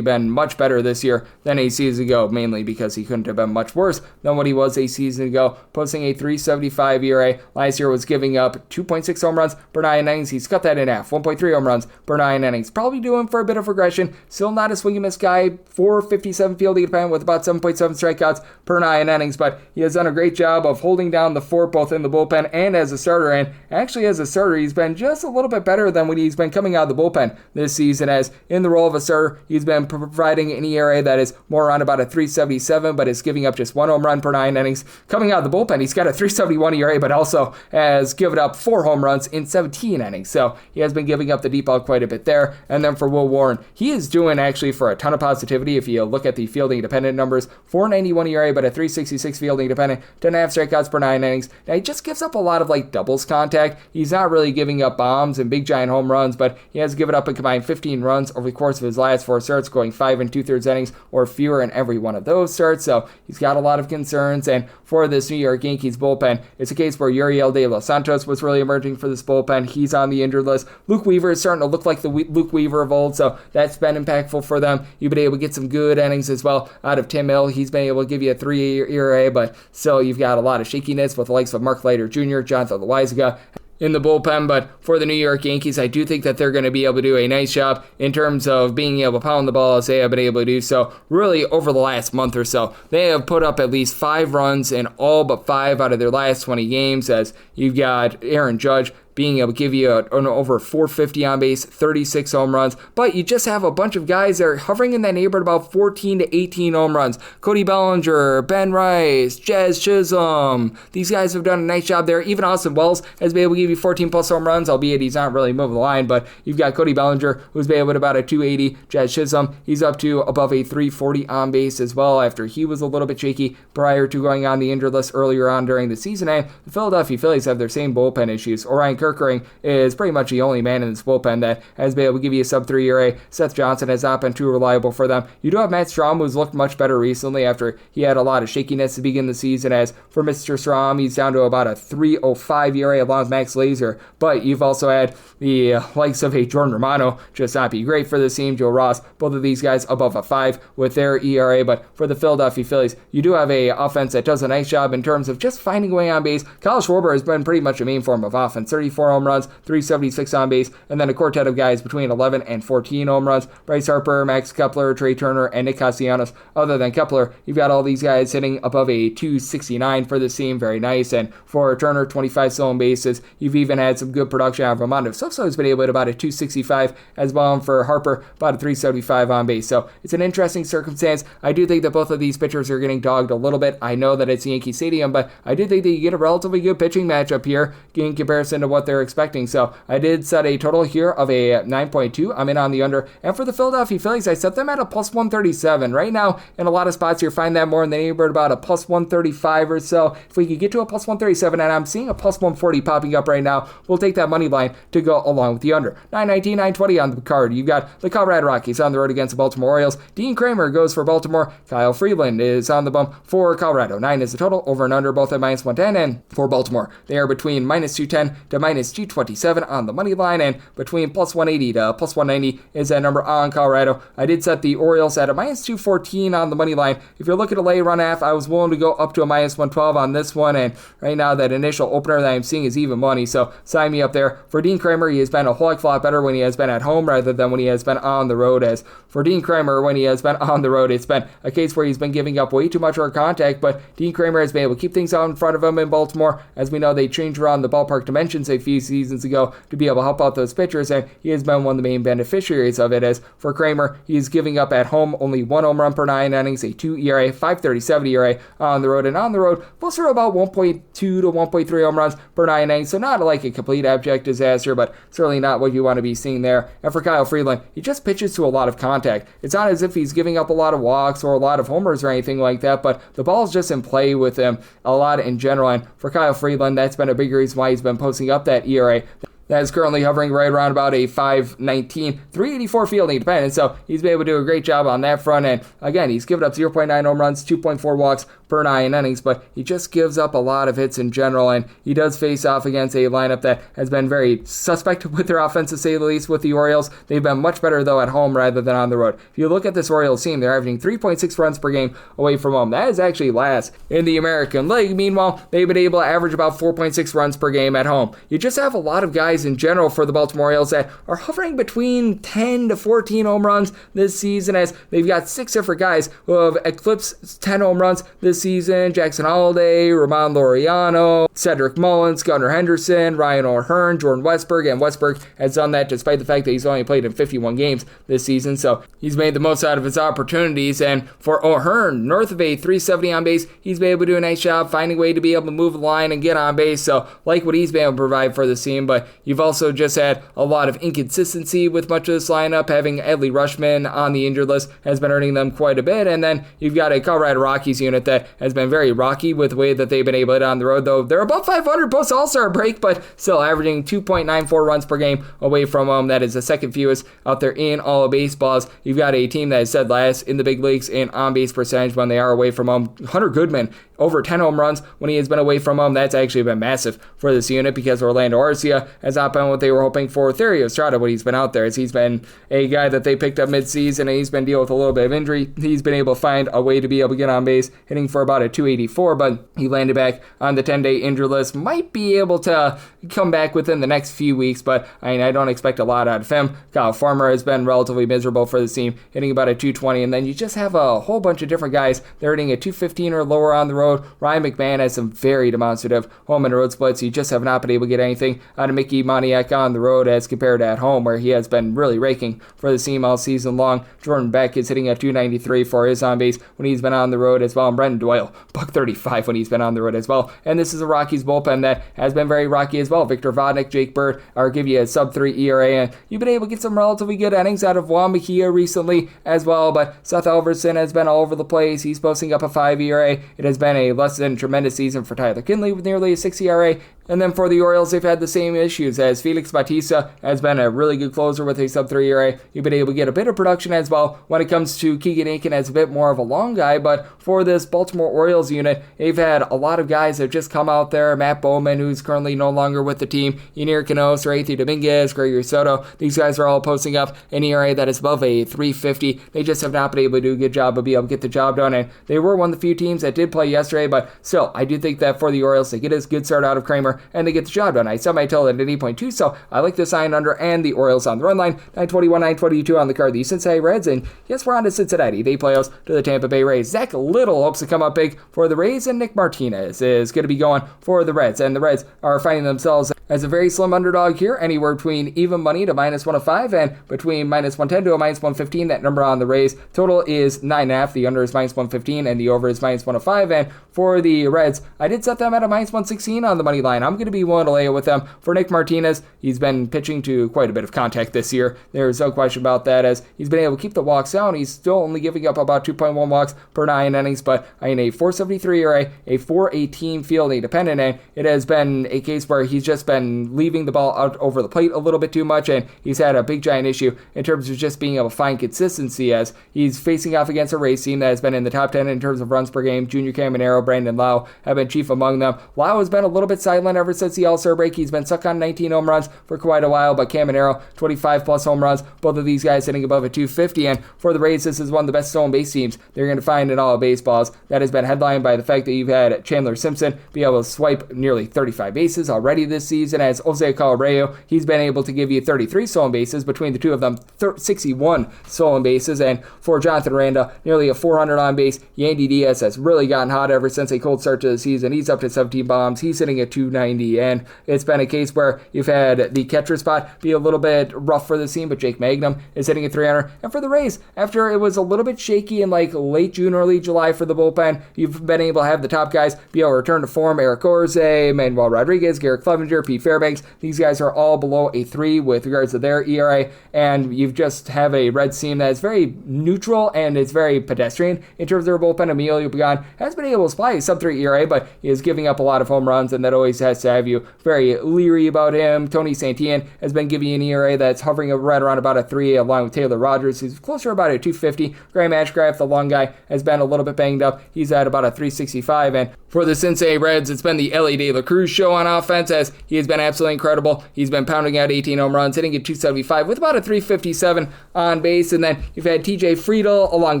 been much better this year than a season ago, mainly because he couldn't have been much worse than what he was a season ago, posting a 3.75 ERA. Last year was giving up 2.6 home runs per 9 innings. He's cut that in half, 1.3 home runs per 9 innings. Probably due for a bit of regression. Still not a swing and miss guy, 457 fielding dependent with about 7.7 strikeouts per 9 innings, but he has done a great job of holding down the fort both in the bullpen and as a starter, and actually as a starter, he's been just a little bit better than when he's been coming out of the bullpen this season, as in the role of a starter, he's been providing an ERA that is more around about a 3.77, but is giving up just 1 home run per 9 innings. Coming out of the bullpen, he's got a 3.71 ERA, but also has given up 4 home runs in 17 innings, so he has been giving up the deep ball quite a bit there. And then for Will Warren, he is doing actually for a ton of positivity if you look at the fielding dependent numbers, 4.91 ERA, but a 3.66 fielding dependent, 10.5 strikeouts per 9 innings. Now he just gives up a lot of doubles contact. He's not really giving up bombs and big giant home runs, but he has given up a combined 15 runs over the course of his last 4 starts, going 5 2/3 innings or fewer in every one of those starts. So he's got a lot of concerns. And for this New York Yankees bullpen, it's a case where Uriel De Los Santos was really emerging for this bullpen. He's on the injured list. Luke Weaver is starting to look like the Luke Weaver of old, so that's been impactful for them. You've been able to get some good innings as well out of Tim Hill. He's been able to give you a 3 ERA, but still you've got a lot of shakiness with the likes of Mark Leiter Jr., Jonathan Loaizaga in the bullpen. But for the New York Yankees, I do think that they're going to be able to do a nice job in terms of being able to pound the ball as they have been able to do so really over the last month or so. They have put up at least 5 runs in all but 5 out of their last 20 games, as you've got Aaron Judge being able to give you an over 450 on base, 36 home runs, but you just have a bunch of guys that are hovering in that neighborhood about 14 to 18 home runs. Cody Bellinger, Ben Rice, Jazz Chisholm, these guys have done a nice job there. Even Austin Wells has been able to give you 14 plus home runs, albeit he's not really moving the line, but you've got Cody Bellinger, who's been able to about a 280. Jazz Chisholm, he's up to above a 340 on base as well, after he was a little bit shaky prior to going on the injured list earlier on during the season. And the Philadelphia Phillies have their same bullpen issues. Orion Kirkering is pretty much the only man in this bullpen that has been able to give you a sub-3 ERA. Seth Johnson has not been too reliable for them. You do have Matt Strahm, who's looked much better recently after he had a lot of shakiness to begin the season. As for Mr. Strahm, he's down to about a 3.05 ERA along with Max Laser, but you've also had the likes of a Jordan Romano just not be great for the team. Joe Ross, both of these guys above a 5 with their ERA. But for the Philadelphia Phillies, you do have a offense that does a nice job in terms of just finding a way on base. Kyle Schwarber has been pretty much a main form of offense, 34 home runs, 376 on base, and then a quartet of guys between 11 and 14 home runs. Bryce Harper, Max Kepler, Trey Turner, and Nick Castellanos. Other than Kepler, you've got all these guys hitting above a 269 for this team, very nice. And for Turner, 25 stolen bases. You've even had some good production out of Armando Sosa, who's been able to hit about a 265 as well, and for Harper, about a 375 on base. So it's an interesting circumstance. I do think that both of these pitchers are getting dogged a little bit. I know that it's Yankee Stadium, but I do think that you get a relatively good pitching matchup here in comparison to what they're expecting. So I did set a total here of a 9.2. I'm in on the under. And for the Philadelphia Phillies, I set them at a plus 137. Right now, in a lot of spots, you'll find that more in the neighborhood about a plus 135 or so. If we could get to a plus 137, and I'm seeing a plus 140 popping up right now, we'll take that money line to go along with the under. 919, 920 on the card. You've got the Colorado Rockies on the road against the Baltimore Orioles. Dean Kramer goes for Baltimore. Kyle Freeland is on the bump for Colorado. 9 is the total, over and under, both at minus 110. And for Baltimore, they are between minus 210 to minus 227 on the money line, and between plus 180 to plus 190 is that number on Colorado. I did set the Orioles at a minus 214 on the money line. If you're looking to lay run half, I was willing to go up to a minus 112 on this one, and right now that initial opener that I'm seeing is even money, so sign me up there. For Dean Kramer, he has been a whole heck of a lot better when he has been at home rather than when he has been on the road. As for Dean Kramer, when he has been on the road, it's been a case where he's been giving up way too much hard contact, but Dean Kramer has been able to keep things out in front of him in Baltimore. As we know, they changed around the ballpark dimensions a few seasons ago to be able to help out those pitchers, and he has been one of the main beneficiaries of it. As for Kramer, he's giving up at home only 1 home run per 9 innings, a 2 ERA, 5.37 ERA on the road, and on the road, closer to about 1.2 to 1.3 home runs per 9 innings, so not like a complete abject disaster, but certainly not what you want to be seeing there. And for Kyle Freeland, he just pitches to a lot of contact. It's not as if he's giving up a lot of walks or a lot of homers or anything like that, but the ball's just in play with him a lot in general. And for Kyle Freeland, that's been a big reason why he's been posting up that ERA that is currently hovering right around about a 519, 384 fielding dependent. So he's been able to do a great job on that front. And again, he's given up 0.9 home runs, 2.4 walks per 9 innings, but he just gives up a lot of hits in general, and he does face off against a lineup that has been very suspect with their offense, to say the least, with the Orioles. They've been much better, though, at home rather than on the road. If you look at this Orioles team, they're averaging 3.6 runs per game away from home. That is actually last in the American League. Meanwhile, they've been able to average about 4.6 runs per game at home. You just have a lot of guys in general for the Baltimore Orioles that are hovering between 10 to 14 home runs this season, as they've got 6 different guys who have eclipsed 10 home runs this season. Jackson Holliday, Ramon Laureano, Cedric Mullins, Gunnar Henderson, Ryan O'Hearn, Jordan Westberg, and Westberg has done that despite the fact that he's only played in 51 games this season, so he's made the most out of his opportunities. And for O'Hearn, north of a 370 on base, he's been able to do a nice job finding a way to be able to move the line and get on base, so like what he's been able to provide for the team. But you've also just had a lot of inconsistency with much of this lineup. Having Adley Rutschman on the injured list has been hurting them quite a bit, and then you've got a Colorado Rockies unit that has been very rocky with the way that they've been able to hit on the road, though they're above 500 post All-Star break, but still averaging 2.94 runs per game away from home. That is the second fewest out there in all of baseball. You've got a team that is dead last in the big leagues in on-base percentage when they are away from home. Hunter Goodman, over 10 home runs when he has been away from home. That's actually been massive for this unit because Orlando Arcia has not been what they were hoping for. Therio Estrada, when he's been out there, as he's been a guy that they picked up midseason, and he's been dealing with a little bit of injury. He's been able to find a way to be able to get on base, hitting for about a 284, but he landed back on the 10-day injury list. Might be able to come back within the next few weeks, but I don't expect a lot out of him. Kyle Farmer has been relatively miserable for the team, hitting about a 220, and then you just have a whole bunch of different guys. They're hitting a 215 or lower on the road. Ryan McMahon has some very demonstrative home and road splits. You just have not been able to get anything out of Mickey Moniak on the road as compared to at home, where he has been really raking for the team all season long. Jordan Beck is hitting a 293 for his on base when he's been on the road as well. And Brendan Doyle, .135 when he's been on the road as well. And this is a Rockies bullpen that has been very rocky as well. Victor Vodnik, Jake Bird are give you a sub-3 ERA, and you've been able to get some relatively good innings out of Juan Mejia recently as well, but Seth Alverson has been all over the place. He's posting up a 5 ERA. It has been a less than tremendous season for Tyler Kinley with nearly a 6 ERA. And then for the Orioles, they've had the same issues as Felix Bautista has been a really good closer with a sub-3 ERA. You've been able to get a bit of production as well when it comes to Keegan Aiken as a bit more of a long guy, but for this Baltimore Orioles unit, they've had a lot of guys that have just come out there. Matt Bowman, who's currently no longer with the team, Ynier Cano, Raithy Dominguez, Gregory Soto. These guys are all posting up an ERA that is above a 350. They just have not been able to do a good job of being able to get the job done, and they were one of the few teams that did play yesterday, but still, I do think that for the Orioles, they get a good start out of Kramer, and they get the job done. I set my total at 8.2, so I like the sign under and the Orioles on the run line. 921, 922 on the card. The Cincinnati Reds, and yes, we're on to Cincinnati. They play us to the Tampa Bay Rays. Zach Little hopes to come up big for the Rays, and Nick Martinez is going to be going for the Reds, and the Reds are finding themselves as a very slim underdog here, anywhere between even money to -105 and between -110 to a -115. That number on the Rays total is 9.5. The under is -115 and the over is -105. And for the Reds, I did set them at a -116 on the money line. I'm going to be willing to lay it with them. For Nick Martinez, he's been pitching to quite a bit of contact this year. There's no question about that, as he's been able to keep the walks down. He's still only giving up about 2.1 walks per 9 innings, but in a 473 ERA, a 418 fielding dependent, and it has been a case where he's just been leaving the ball out over the plate a little bit too much, and he's had a big giant issue in terms of just being able to find consistency, as he's facing off against a Rays team that has been in the top 10 in terms of runs per game. Junior Caminero, Brandon Lau have been chief among them. Lau has been a little bit silent ever since the All-Star break. He's been stuck on 19 home runs for quite a while, but Caminero, 25 plus home runs, both of these guys hitting above a 250, and for the Rays, this is one of the best stolen base teams they're going to find in all of baseballs. That has been headlined by the fact that you've had Chandler Simpson be able to swipe nearly 35 bases already this season, as Jose Calabrillo, he's been able to give you 33 stolen bases, between the two of them 61 stolen bases, and for Jonathan Randa, nearly a 400 on base. Yandy Diaz has really gotten hot ever since a cold start to the season. He's up to 17 bombs, he's hitting at 290, and it's been a case where you've had the catcher spot be a little bit rough for the team, but Jake Magnum is hitting at 300. And for the Rays, after it was a little bit shaky in like late June, early July for the bullpen, you've been able to have the top guys be able to return to form. Eric Orze, Manuel Rodriguez, Garrett Clevenger, Pete Fairbanks. These guys are all below a 3 with regards to their ERA, and you just have a Reds team that is very neutral and it's very pedestrian in terms of their bullpen. Emilio Pagan has been able to supply a sub-3 ERA, but he is giving up a lot of home runs, and that always has to have you very leery about him. Tony Santillan has been giving you an ERA that's hovering right around about a 3, along with Taylor Rogers, who's closer about a 250. Graham Ashcraft, the long guy, has been a little bit banged up. He's at about a 365, and for the Cincinnati Reds, it's been the Elly De La Cruz show on offense, as he has been absolutely incredible. He's been pounding out 18 home runs, hitting at 275 with about a 357 on base, and then you've had TJ Friedel along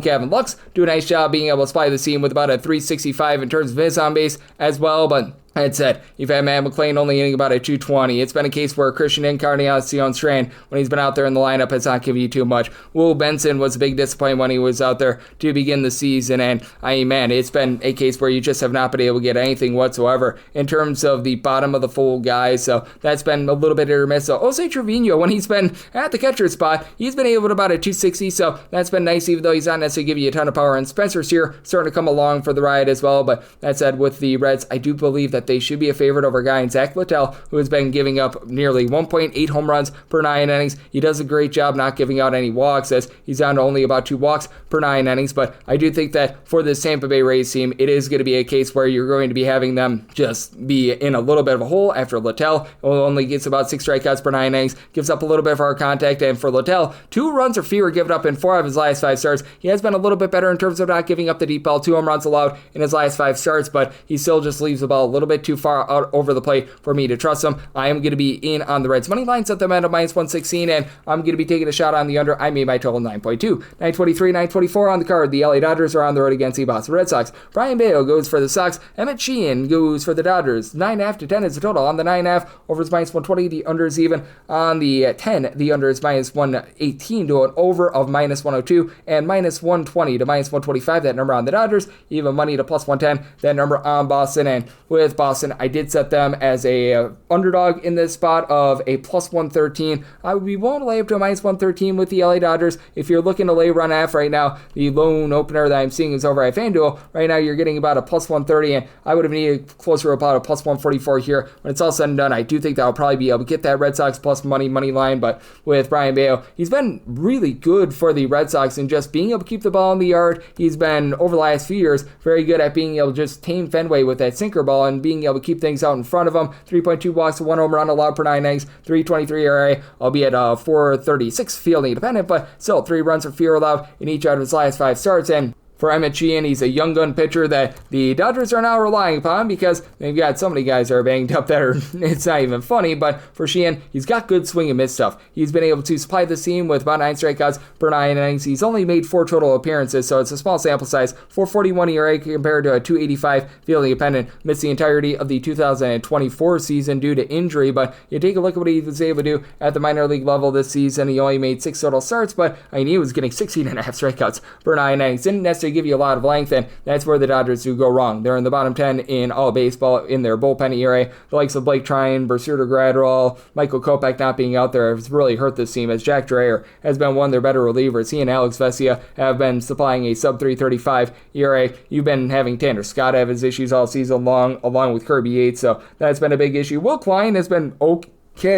Gavin Lux do a nice job being able to supply the team with about a 365 in terms of his on base as well, but that said, you've had Matt McClain only hitting about a 220. It's been a case where Christian Encarnacion Strand, when he's been out there in the lineup, has not given you too much. Will Benson was a big disappointment when he was out there to begin the season, and it's been a case where you just have not been able to get anything whatsoever in terms of the bottom of the full guys, so that's been a little bit hit or miss. So Jose Trevino, when he's been at the catcher spot, he's been able to about a 260, so that's been nice, even though he's not necessarily giving you a ton of power. And Spencer Steer starting to come along for the ride as well, but that said, with the Reds, I do believe that they should be a favorite over a guy in Zach Littell, who has been giving up nearly 1.8 home runs per 9 innings. He does a great job not giving out any walks, as he's down to only about 2 walks per 9 innings, but I do think that for this Tampa Bay Rays team, it is going to be a case where you're going to be having them just be in a little bit of a hole after Littell only gets about 6 strikeouts per 9 innings, gives up a little bit of hard contact, and for Littell, 2 runs or fewer given up in 4 of his last 5 starts. He has been a little bit better in terms of not giving up the deep ball, 2 home runs allowed in his last 5 starts, but he still just leaves the ball a little bit too far out over the plate for me to trust him. I am going to be in on the Reds money line, set them at a minus 116, and I'm going to be taking a shot on the under. I made my total 9.2. 923, 924 on the card. The LA Dodgers are on the road against the Boston Red Sox. Brian Bayo goes for the Sox. Emmett Sheehan goes for the Dodgers. 9.5 to 10 is the total on the 9.5. Over is minus 120. The under is even on the 10. The under is minus 118 to an over of minus 102, and minus 120 to minus 125. That number on the Dodgers. Even money to plus 110. That number on Boston, and with Boston, I did set them as a underdog in this spot of a plus 113. I would be willing to lay up to a minus 113 with the LA Dodgers. If you're looking to lay run half right now, the lone opener that I'm seeing is over at FanDuel. Right now you're getting about a plus 130, and I would have needed closer to about a plus 144 here. When it's all said and done, I do think that I'll probably be able to get that Red Sox plus money line, but with Brian Bayo, he's been really good for the Red Sox in just being able to keep the ball in the yard. He's been, over the last few years, very good at being able to just tame Fenway with that sinker ball and being able to keep things out in front of him. 3.2 walks, 1 home run allowed per 9 innings, 3.23 ERA, albeit 4.36 fielding dependent, but still 3 runs or fewer allowed in each out of his last 5 starts. And for Emmett Sheehan, he's a young gun pitcher that the Dodgers are now relying upon because they've got so many guys that are banged up that it's not even funny. But for Sheehan, he's got good swing and miss stuff. He's been able to supply the team with about 9 strikeouts per 9 innings. He's only made 4 total appearances, so it's a small sample size. 4.41 ERA compared to a 2.85 fielding dependent. Missed the entirety of the 2024 season due to injury, but you take a look at what he was able to do at the minor league level this season. He only made 6 total starts, but he was getting 16.5 strikeouts per 9 innings. Didn't necessarily give you a lot of length, and that's where the Dodgers do go wrong. They're in the bottom 10 in all baseball in their bullpen ERA. The likes of Blake Trine, Bersuter Gradwell, Michael Kopech not being out there has really hurt this team, as Jack Dreyer has been one of their better relievers. He and Alex Vesia have been supplying a sub 3.35 ERA. You've been having Tanner Scott have his issues all season long, along with Kirby Yates, so that's been a big issue. Will Klein has been okay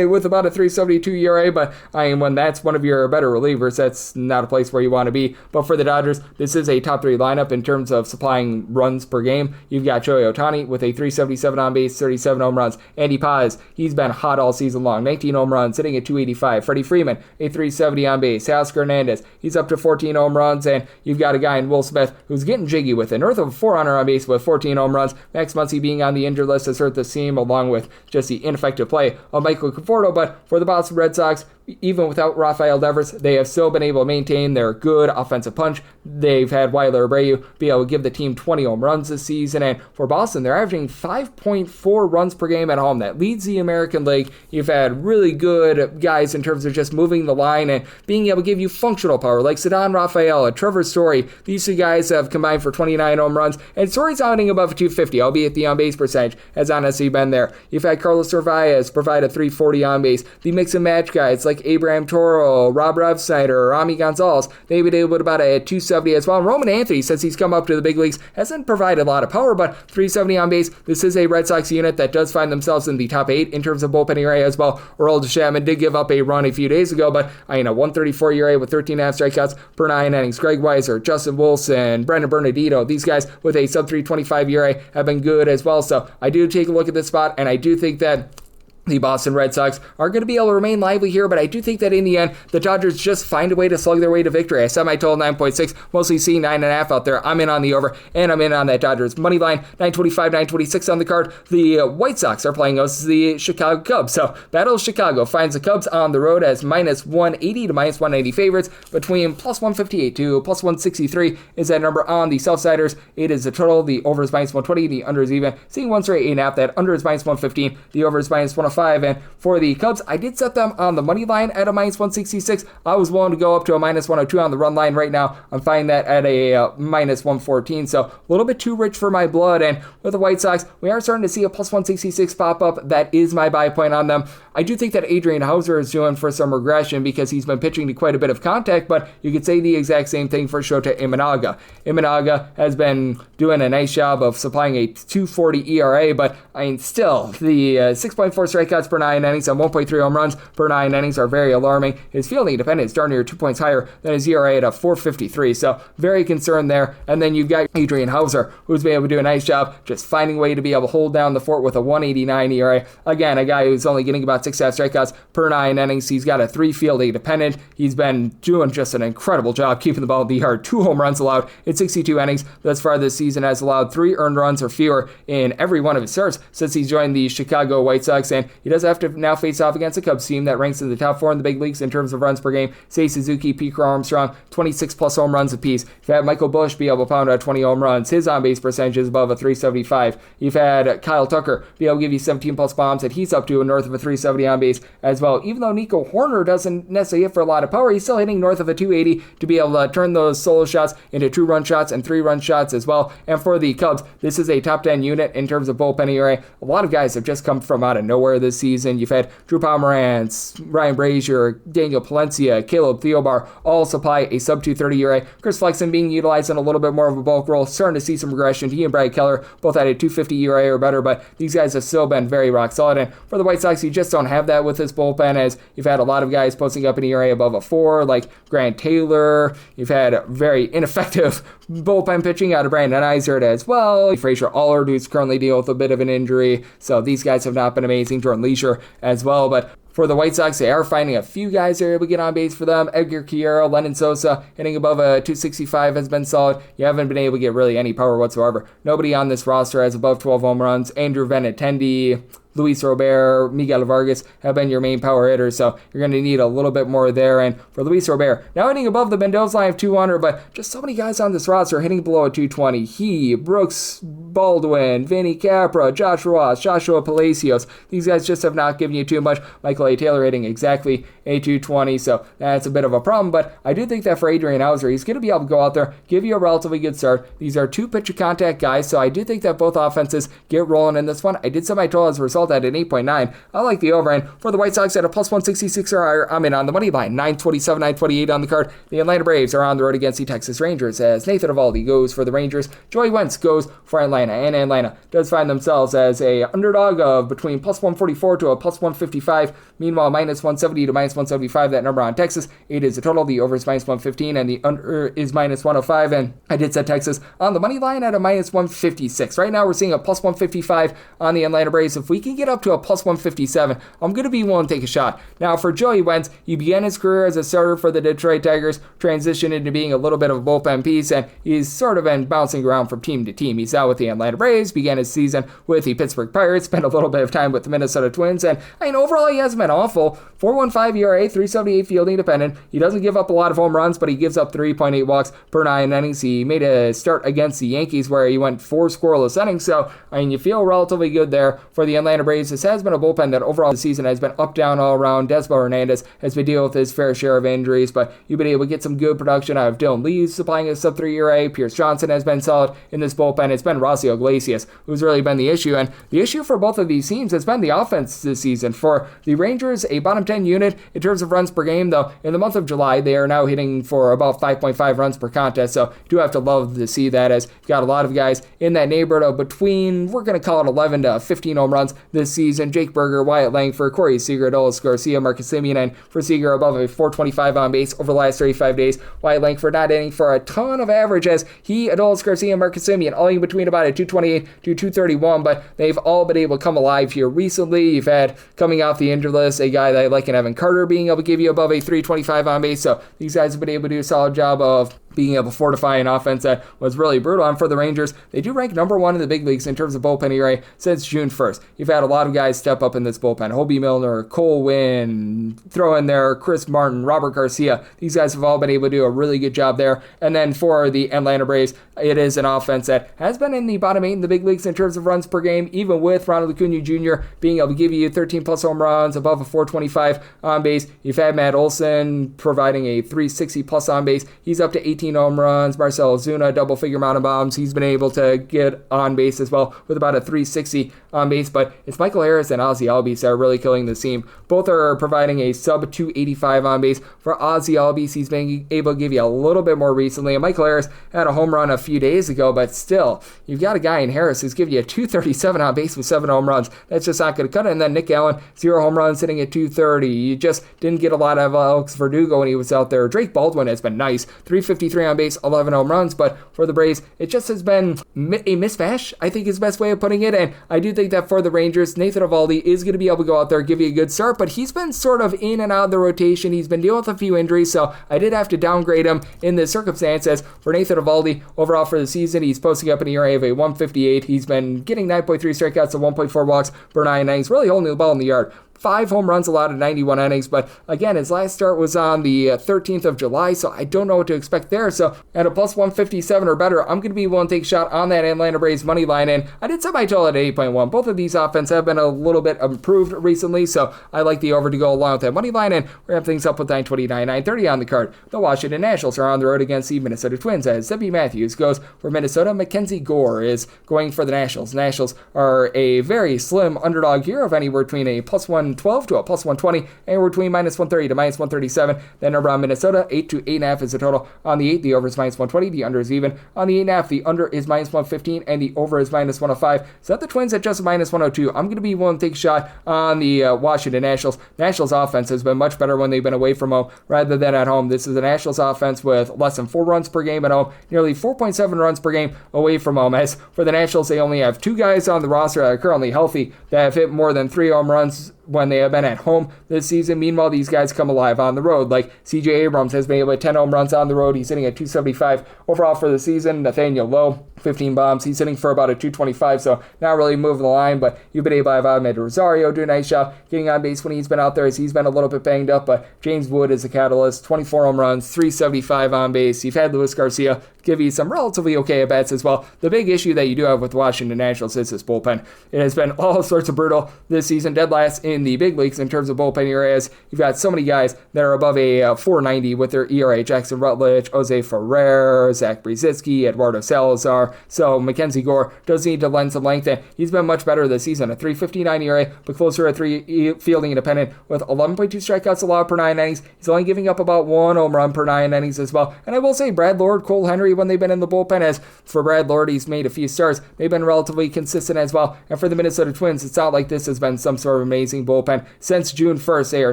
with about a 3.72 ERA, but when that's one of your better relievers, that's not a place where you want to be. But for the Dodgers, this is a top 3 lineup in terms of supplying runs per game. You've got Shohei Ohtani with a 377 on base, 37 home runs. Andy Paz, he's been hot all season long, 19 home runs, sitting at 285. Freddie Freeman, a 370 on base. Teoscar Hernandez, he's up to 14 home runs, and you've got a guy in Will Smith who's getting jiggy with it, north of 400 on base with 14 home runs. Max Muncy being on the injured list has hurt the team, along with just the ineffective play of Michael Conforto. But for the Boston Red Sox, even without Rafael Devers, they have still been able to maintain their good offensive punch. They've had Weiler Abreu be able to give the team 20 home runs this season, and for Boston, they're averaging 5.4 runs per game at home. That leads the American League. You've had really good guys in terms of just moving the line and being able to give you functional power, like Ceddanne Rafaela, Trevor Story. These 2 guys have combined for 29 home runs, and Story's outing above 250, albeit the on-base percentage has honestly been there. You've had Carlos Cervantes provide a 340 on base. The mix and match guys like like Abraham Toro, Rob Refsnyder, Rami Gonzalez, they've been able to about a 270 as well. Roman Anthony, since he's come up to the big leagues, hasn't provided a lot of power, but 370 on base. This is a Red Sox unit that does find themselves in the top 8 in terms of bullpen ERA as well. Aroldis Chapman did give up a run a few days ago, but 134 ERA with 13.5 strikeouts per 9 innings. Greg Weiser, Justin Wilson, Brendan Bernardino, these guys with a sub 325 ERA have been good as well. So I do take a look at this spot, and I do think that the Boston Red Sox are going to be able to remain lively here, but I do think that in the end, the Dodgers just find a way to slug their way to victory. I said my total 9.6, mostly seeing 9.5 out there. I'm in on the over, and I'm in on that Dodgers money line. 925, 926 on the card. The White Sox are playing us the Chicago Cubs. So Battle of Chicago finds the Cubs on the road as minus 180 to minus 190 favorites. Between plus 158 to plus 163 is that number on the Southsiders. It is the total. The over is minus 120. The under is even. Seeing one straight 8.5. That under is minus 115. The over is minus 105. And for the Cubs, I did set them on the money line at a minus 166. I was willing to go up to a minus 102 on the run line. Right now, I'm finding that at a minus 114. So a little bit too rich for my blood. And with the White Sox, we are starting to see a plus 166 pop up. That is my buy point on them. I do think that Adrian Hauser is doing for some regression because he's been pitching to quite a bit of contact, but you could say the exact same thing for Shota Imanaga. Imanaga has been doing a nice job of supplying a 2.40 ERA, but still, the 6.4 strikeouts per 9 innings and 1.3 home runs per 9 innings are very alarming. His fielding independence is darn near 2 points higher than his ERA at a 4.53, so very concerned there. And then you've got Adrian Hauser, who's been able to do a nice job just finding a way to be able to hold down the fort with a 1.89 ERA. Again, a guy who's only getting about 6.5 strikeouts per 9 innings. He's got a 3 fielding independent. He's been doing just an incredible job keeping the ball in the yard. 2 home runs allowed in 62 innings thus far this season, has allowed 3 earned runs or fewer in every one of his starts since he's joined the Chicago White Sox, and he does have to now face off against a Cubs team that ranks in the top 4 in the big leagues in terms of runs per game. Seiya Suzuki, Pete Armstrong, 26 plus home runs apiece. You've had Michael Busch be able to pound out 20 home runs. His on-base percentage is above a 375. You've had Kyle Tucker be able to give you 17 plus bombs, and he's up to north of a 370 on base as well. Even though Nico Horner doesn't necessarily hit for a lot of power, he's still hitting north of a 280 to be able to turn those solo shots into 2-run shots and 3-run shots as well. And for the Cubs, this is a top 10 unit in terms of bullpen ERA. A lot of guys have just come from out of nowhere this season. You've had Drew Pomeranz, Ryan Brazier, Daniel Palencia, Caleb Theobar all supply a sub 230 ERA. Chris Flexen being utilized in a little bit more of a bulk role, starting to see some regression. He and Brad Keller both had a 250 ERA or better, but these guys have still been very rock solid. And for the White Sox, you just don't have that with this bullpen, as you've had a lot of guys posting up an ERA above a 4, like Grant Taylor. You've had very ineffective bullpen pitching out of Brandon Eisert as well. Frazier Allard, who's currently dealing with a bit of an injury. So these guys have not been amazing. Jordan Leisure as well, but for the White Sox, they are finding a few guys that are able to get on base for them. Edgar Quero, Lennon Sosa, hitting above a 265 has been solid. You haven't been able to get really any power whatsoever. Nobody on this roster has above 12 home runs. Andrew Benintendi, Luis Robert, Miguel Vargas have been your main power hitters, so you're going to need a little bit more there. And for Luis Robert, now hitting above the Mendoza line of 200, but just so many guys on this roster hitting below a 220. He, Brooks Baldwin, Vinny Capra, Josh Ross, Joshua Palacios. These guys just have not given you too much. Michael A. Taylor hitting exactly a 220, so that's a bit of a problem. But I do think that for Adrian Hauser, he's going to be able to go out there, give you a relatively good start. These are 2 pitch of contact guys, so I do think that both offenses get rolling in this one. I did set my total as a result at an 8.9. I like the over, and for the White Sox at a plus 166 or higher, I'm in on the money line. 927, 928 on the card. The Atlanta Braves are on the road against the Texas Rangers, as Nathan Eovaldi goes for the Rangers. Joey Wentz goes for Atlanta, and Atlanta does find themselves as a underdog of between plus 144 to a plus 155. Meanwhile, minus 170 to minus 175, that number on Texas. 8 is the total. The over is minus 115, and the under is minus 105, and I did set Texas on the money line at a minus 156. Right now, we're seeing a plus 155 on the Atlanta Braves. If we can get up to a plus 157, I'm going to be willing to take a shot. Now, for Joey Wentz, he began his career as a starter for the Detroit Tigers, transitioned into being a little bit of a bullpen piece, and he's sort of been bouncing around from team to team. He's out with the Atlanta Braves, began his season with the Pittsburgh Pirates, spent a little bit of time with the Minnesota Twins, and overall he hasn't been awful. 4.15 ERA, 3.78 fielding independent. He doesn't give up a lot of home runs, but he gives up 3.8 walks per 9 innings. He made a start against the Yankees where he went 4 scoreless innings, so you feel relatively good there for the Atlanta Atlanta Braves, this has been a bullpen that overall this season has been up, down, all around. Desmond Hernandez has been dealing with his fair share of injuries, but you've been able to get some good production out of Dylan Lee, supplying a sub-3 ERA. Pierce Johnson has been solid in this bullpen. It's been Rossio Iglesias who's really been the issue, and the issue for both of these teams has been the offense this season. For the Rangers, a bottom 10 unit in terms of runs per game, though in the month of July they are now hitting for about 5.5 runs per contest, so you do have to love to see that, as you've got a lot of guys in that neighborhood of between, we're going to call it 11 to 15 home runs this season. Jake Berger, Wyatt Langford, Corey Seager, Adolis Garcia, Marcus Semien, and for Seager above a 425 on base over the last 35 days. Wyatt Langford not hitting for a ton of average, as he, Adolis Garcia, and Marcus Semien all in between about a 228 to 231, but they've all been able to come alive here recently. You've had, coming off the injured list, a guy that I like in Evan Carter being able to give you above a 325 on base, so these guys have been able to do a solid job of being able to fortify an offense that was really brutal. And for the Rangers, they do rank number 1 in the big leagues in terms of bullpen ERA since June 1st. You've had a lot of guys step up in this bullpen. Hobie Milner, Cole Winn, throw in there Chris Martin, Robert Garcia. These guys have all been able to do a really good job there. And then for the Atlanta Braves, it is an offense that has been in the bottom 8 in the big leagues in terms of runs per game, even with Ronald Acuna Jr. being able to give you 13 plus home runs, above a 425 on base. You've had Matt Olson providing a 360 plus on base. He's up to 18 home runs. Marcell Ozuna, double figure amount of bombs. He's been able to get on base as well with about a 360 on base, but it's Michael Harris and Ozzie Albies that are really killing the team. Both are providing a sub 285 on base. For Ozzie Albies, he's been able to give you a little bit more recently, and Michael Harris had a home run a few days ago, but still, you've got a guy in Harris who's giving you a 237 on base with 7 home runs. That's just not going to cut it. And then Nick Allen, 0 home runs, sitting at 230. You just didn't get a lot of Alex Verdugo when he was out there. Drake Baldwin has been nice, 353 on base, 11 home runs, but for the Braves, it just has been a mismatch, I think is the best way of putting it. And I do think that for the Rangers, Nathan Eovaldi is going to be able to go out there, give you a good start, but he's been sort of in and out of the rotation. He's been dealing with a few injuries, so I did have to downgrade him in this circumstance. As for Nathan Eovaldi, overall for the season, he's posting up an ERA of a 158. He's been getting 9.3 strikeouts and 1.4 walks per 9 innings, really holding the ball in the yard. 5 home runs allowed in 91 innings, but again, his last start was on the 13th of July, so I don't know what to expect there. So at a plus 157 or better, I'm going to be willing to take a shot on that Atlanta Braves money line, and I did set my total at 8.1. Both of these offenses have been a little bit improved recently, so I like the over to go along with that money line, and we're going to have things up with 929, 930 on the card. The Washington Nationals are on the road against the Minnesota Twins, as Zebby Matthews goes for Minnesota. Mackenzie Gore is going for the Nationals. Nationals are a very slim underdog here of anywhere between a plus 112 to a plus 120, anywhere between minus 130 to minus 137. Then over on Minnesota, 8 to 8.5 is the total. On the 8, the over is minus 120, the under is even. On the 8.5, the under is minus 115, and the over is minus 105. So that the Twins at just minus 102. I'm going to be willing to take a shot on the Washington Nationals. Nationals offense has been much better when they've been away from home rather than at home. This is the Nationals offense with less than 4 runs per game at home, nearly 4.7 runs per game away from home. As for the Nationals, they only have 2 guys on the roster that are currently healthy that have hit more than 3 home runs when they have been at home this season. Meanwhile, these guys come alive on the road. Like CJ Abrams has been able to 10 home runs on the road. He's hitting at 275 overall for the season. Nathaniel Lowe, 15 bombs. He's hitting for about a 225, so not really moving the line, but you've been able to have Ahmed Rosario do a nice job getting on base when he's been out there, as he's been a little bit banged up, but James Wood is a catalyst. 24 home runs, 375 on base. You've had Luis Garcia give you some relatively okay at-bats as well. The big issue that you do have with Washington Nationals is this bullpen. It has been all sorts of brutal this season, dead last in the big leagues in terms of bullpen ERAs. You've got so many guys that are above a 490 with their ERA. Jackson Rutledge, Jose Ferrer, Zach Brzezinski, Eduardo Salazar. So Mackenzie Gore does need to lend some length, and he's been much better this season. A 359 ERA, but closer to 3 fielding independent with 11.2 strikeouts allowed per 9 innings. He's only giving up about 1 home run per 9 innings as well. And I will say Brad Lord, Cole Henry, when they've been in the bullpen, as for Brad Lord, he's made a few starts. They've been relatively consistent as well. And for the Minnesota Twins, it's not like this has been some sort of amazing bullpen. Since June 1st, they are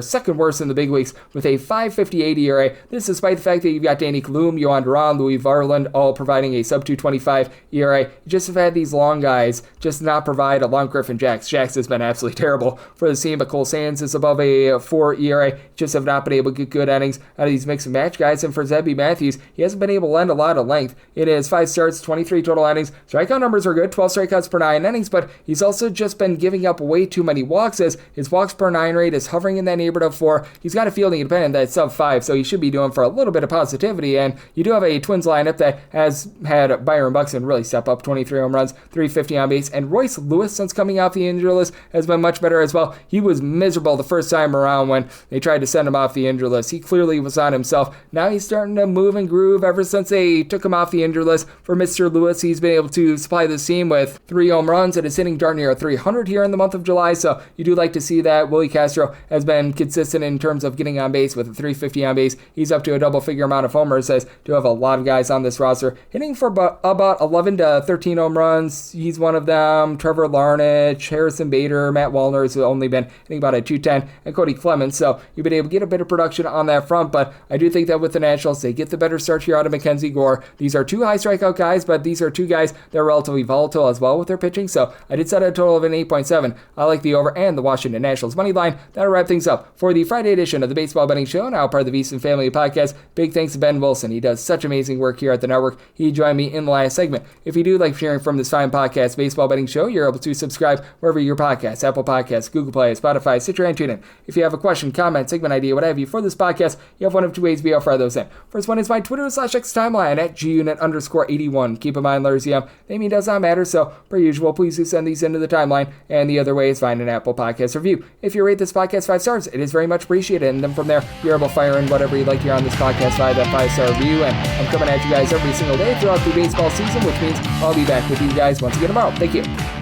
second worst in the big leagues with a 5.58 ERA. This despite the fact that you've got Danny Kalum, Yohan Duran, Louis Varland, all providing a sub 225 ERA. You just have had these long guys just not provide, along Griffin Jax. Jax has been absolutely terrible for the team, but Cole Sands is above a 4 ERA. Just have not been able to get good innings out of these mix and match guys. And for Zebby Matthews, he hasn't been able to lend a lot of length. It is 5 starts, 23 total innings. Strikeout numbers are good, 12 strikeouts per 9 innings, but he's also just been giving up way too many walks, as his walks per 9 rate is hovering in that neighborhood of 4. He's got a fielding independent that's sub 5, so he should be doing for a little bit of positivity. And you do have a Twins lineup that has had Byron Buxton going to really step up. 23 home runs, 350 on base. And Royce Lewis, since coming off the injury list, has been much better as well. He was miserable the first time around when they tried to send him off the injury list. He clearly was on himself. Now he's starting to move and groove. Ever since they took him off the injury list for Mr. Lewis, he's been able to supply this team with 3 home runs and is hitting darn near 300 here in the month of July. So you do like to see that. Willie Castro has been consistent in terms of getting on base with a 350 on base. He's up to a double-figure amount of homers. Says do have a lot of guys on this roster hitting for about 11 to 13 home runs. He's one of them. Trevor Larnach, Harrison Bader, Matt Wallner has only been hitting about a 210, and Cody Clemens. So you've been able to get a bit of production on that front, but I do think that with the Nationals, they get the better start here out of Mackenzie Gore. These are 2 high strikeout guys, but these are 2 guys that are relatively volatile as well with their pitching. So I did set a total of an 8.7. I like the over and the Washington Nationals money line. That'll wrap things up for the Friday edition of the Baseball Betting Show, now part of the VSiN Family Podcast. Big thanks to Ben Wilson. He does such amazing work here at the network. He joined me in the last segment. If you do like hearing from this fine podcast, Baseball Betting Show, you're able to subscribe wherever your podcasts, Apple Podcasts, Google Play, Spotify, Stitcher, and TuneIn. If you have a question, comment, segment idea, what have you for this podcast, you have one of 2 ways to be able to fire those in. First one is my Twitter/X timeline at gunit_81. Keep in mind, letters EM, name does not matter, so per usual, please do send these into the timeline. And the other way is find an Apple Podcast review. If you rate this podcast 5 stars, it is very much appreciated. And then from there, you're able to fire in whatever you'd like to hear on this podcast via that 5-star review. And I'm coming at you guys every single day throughout the baseball season, which means I'll be back with you guys once again tomorrow. Thank you.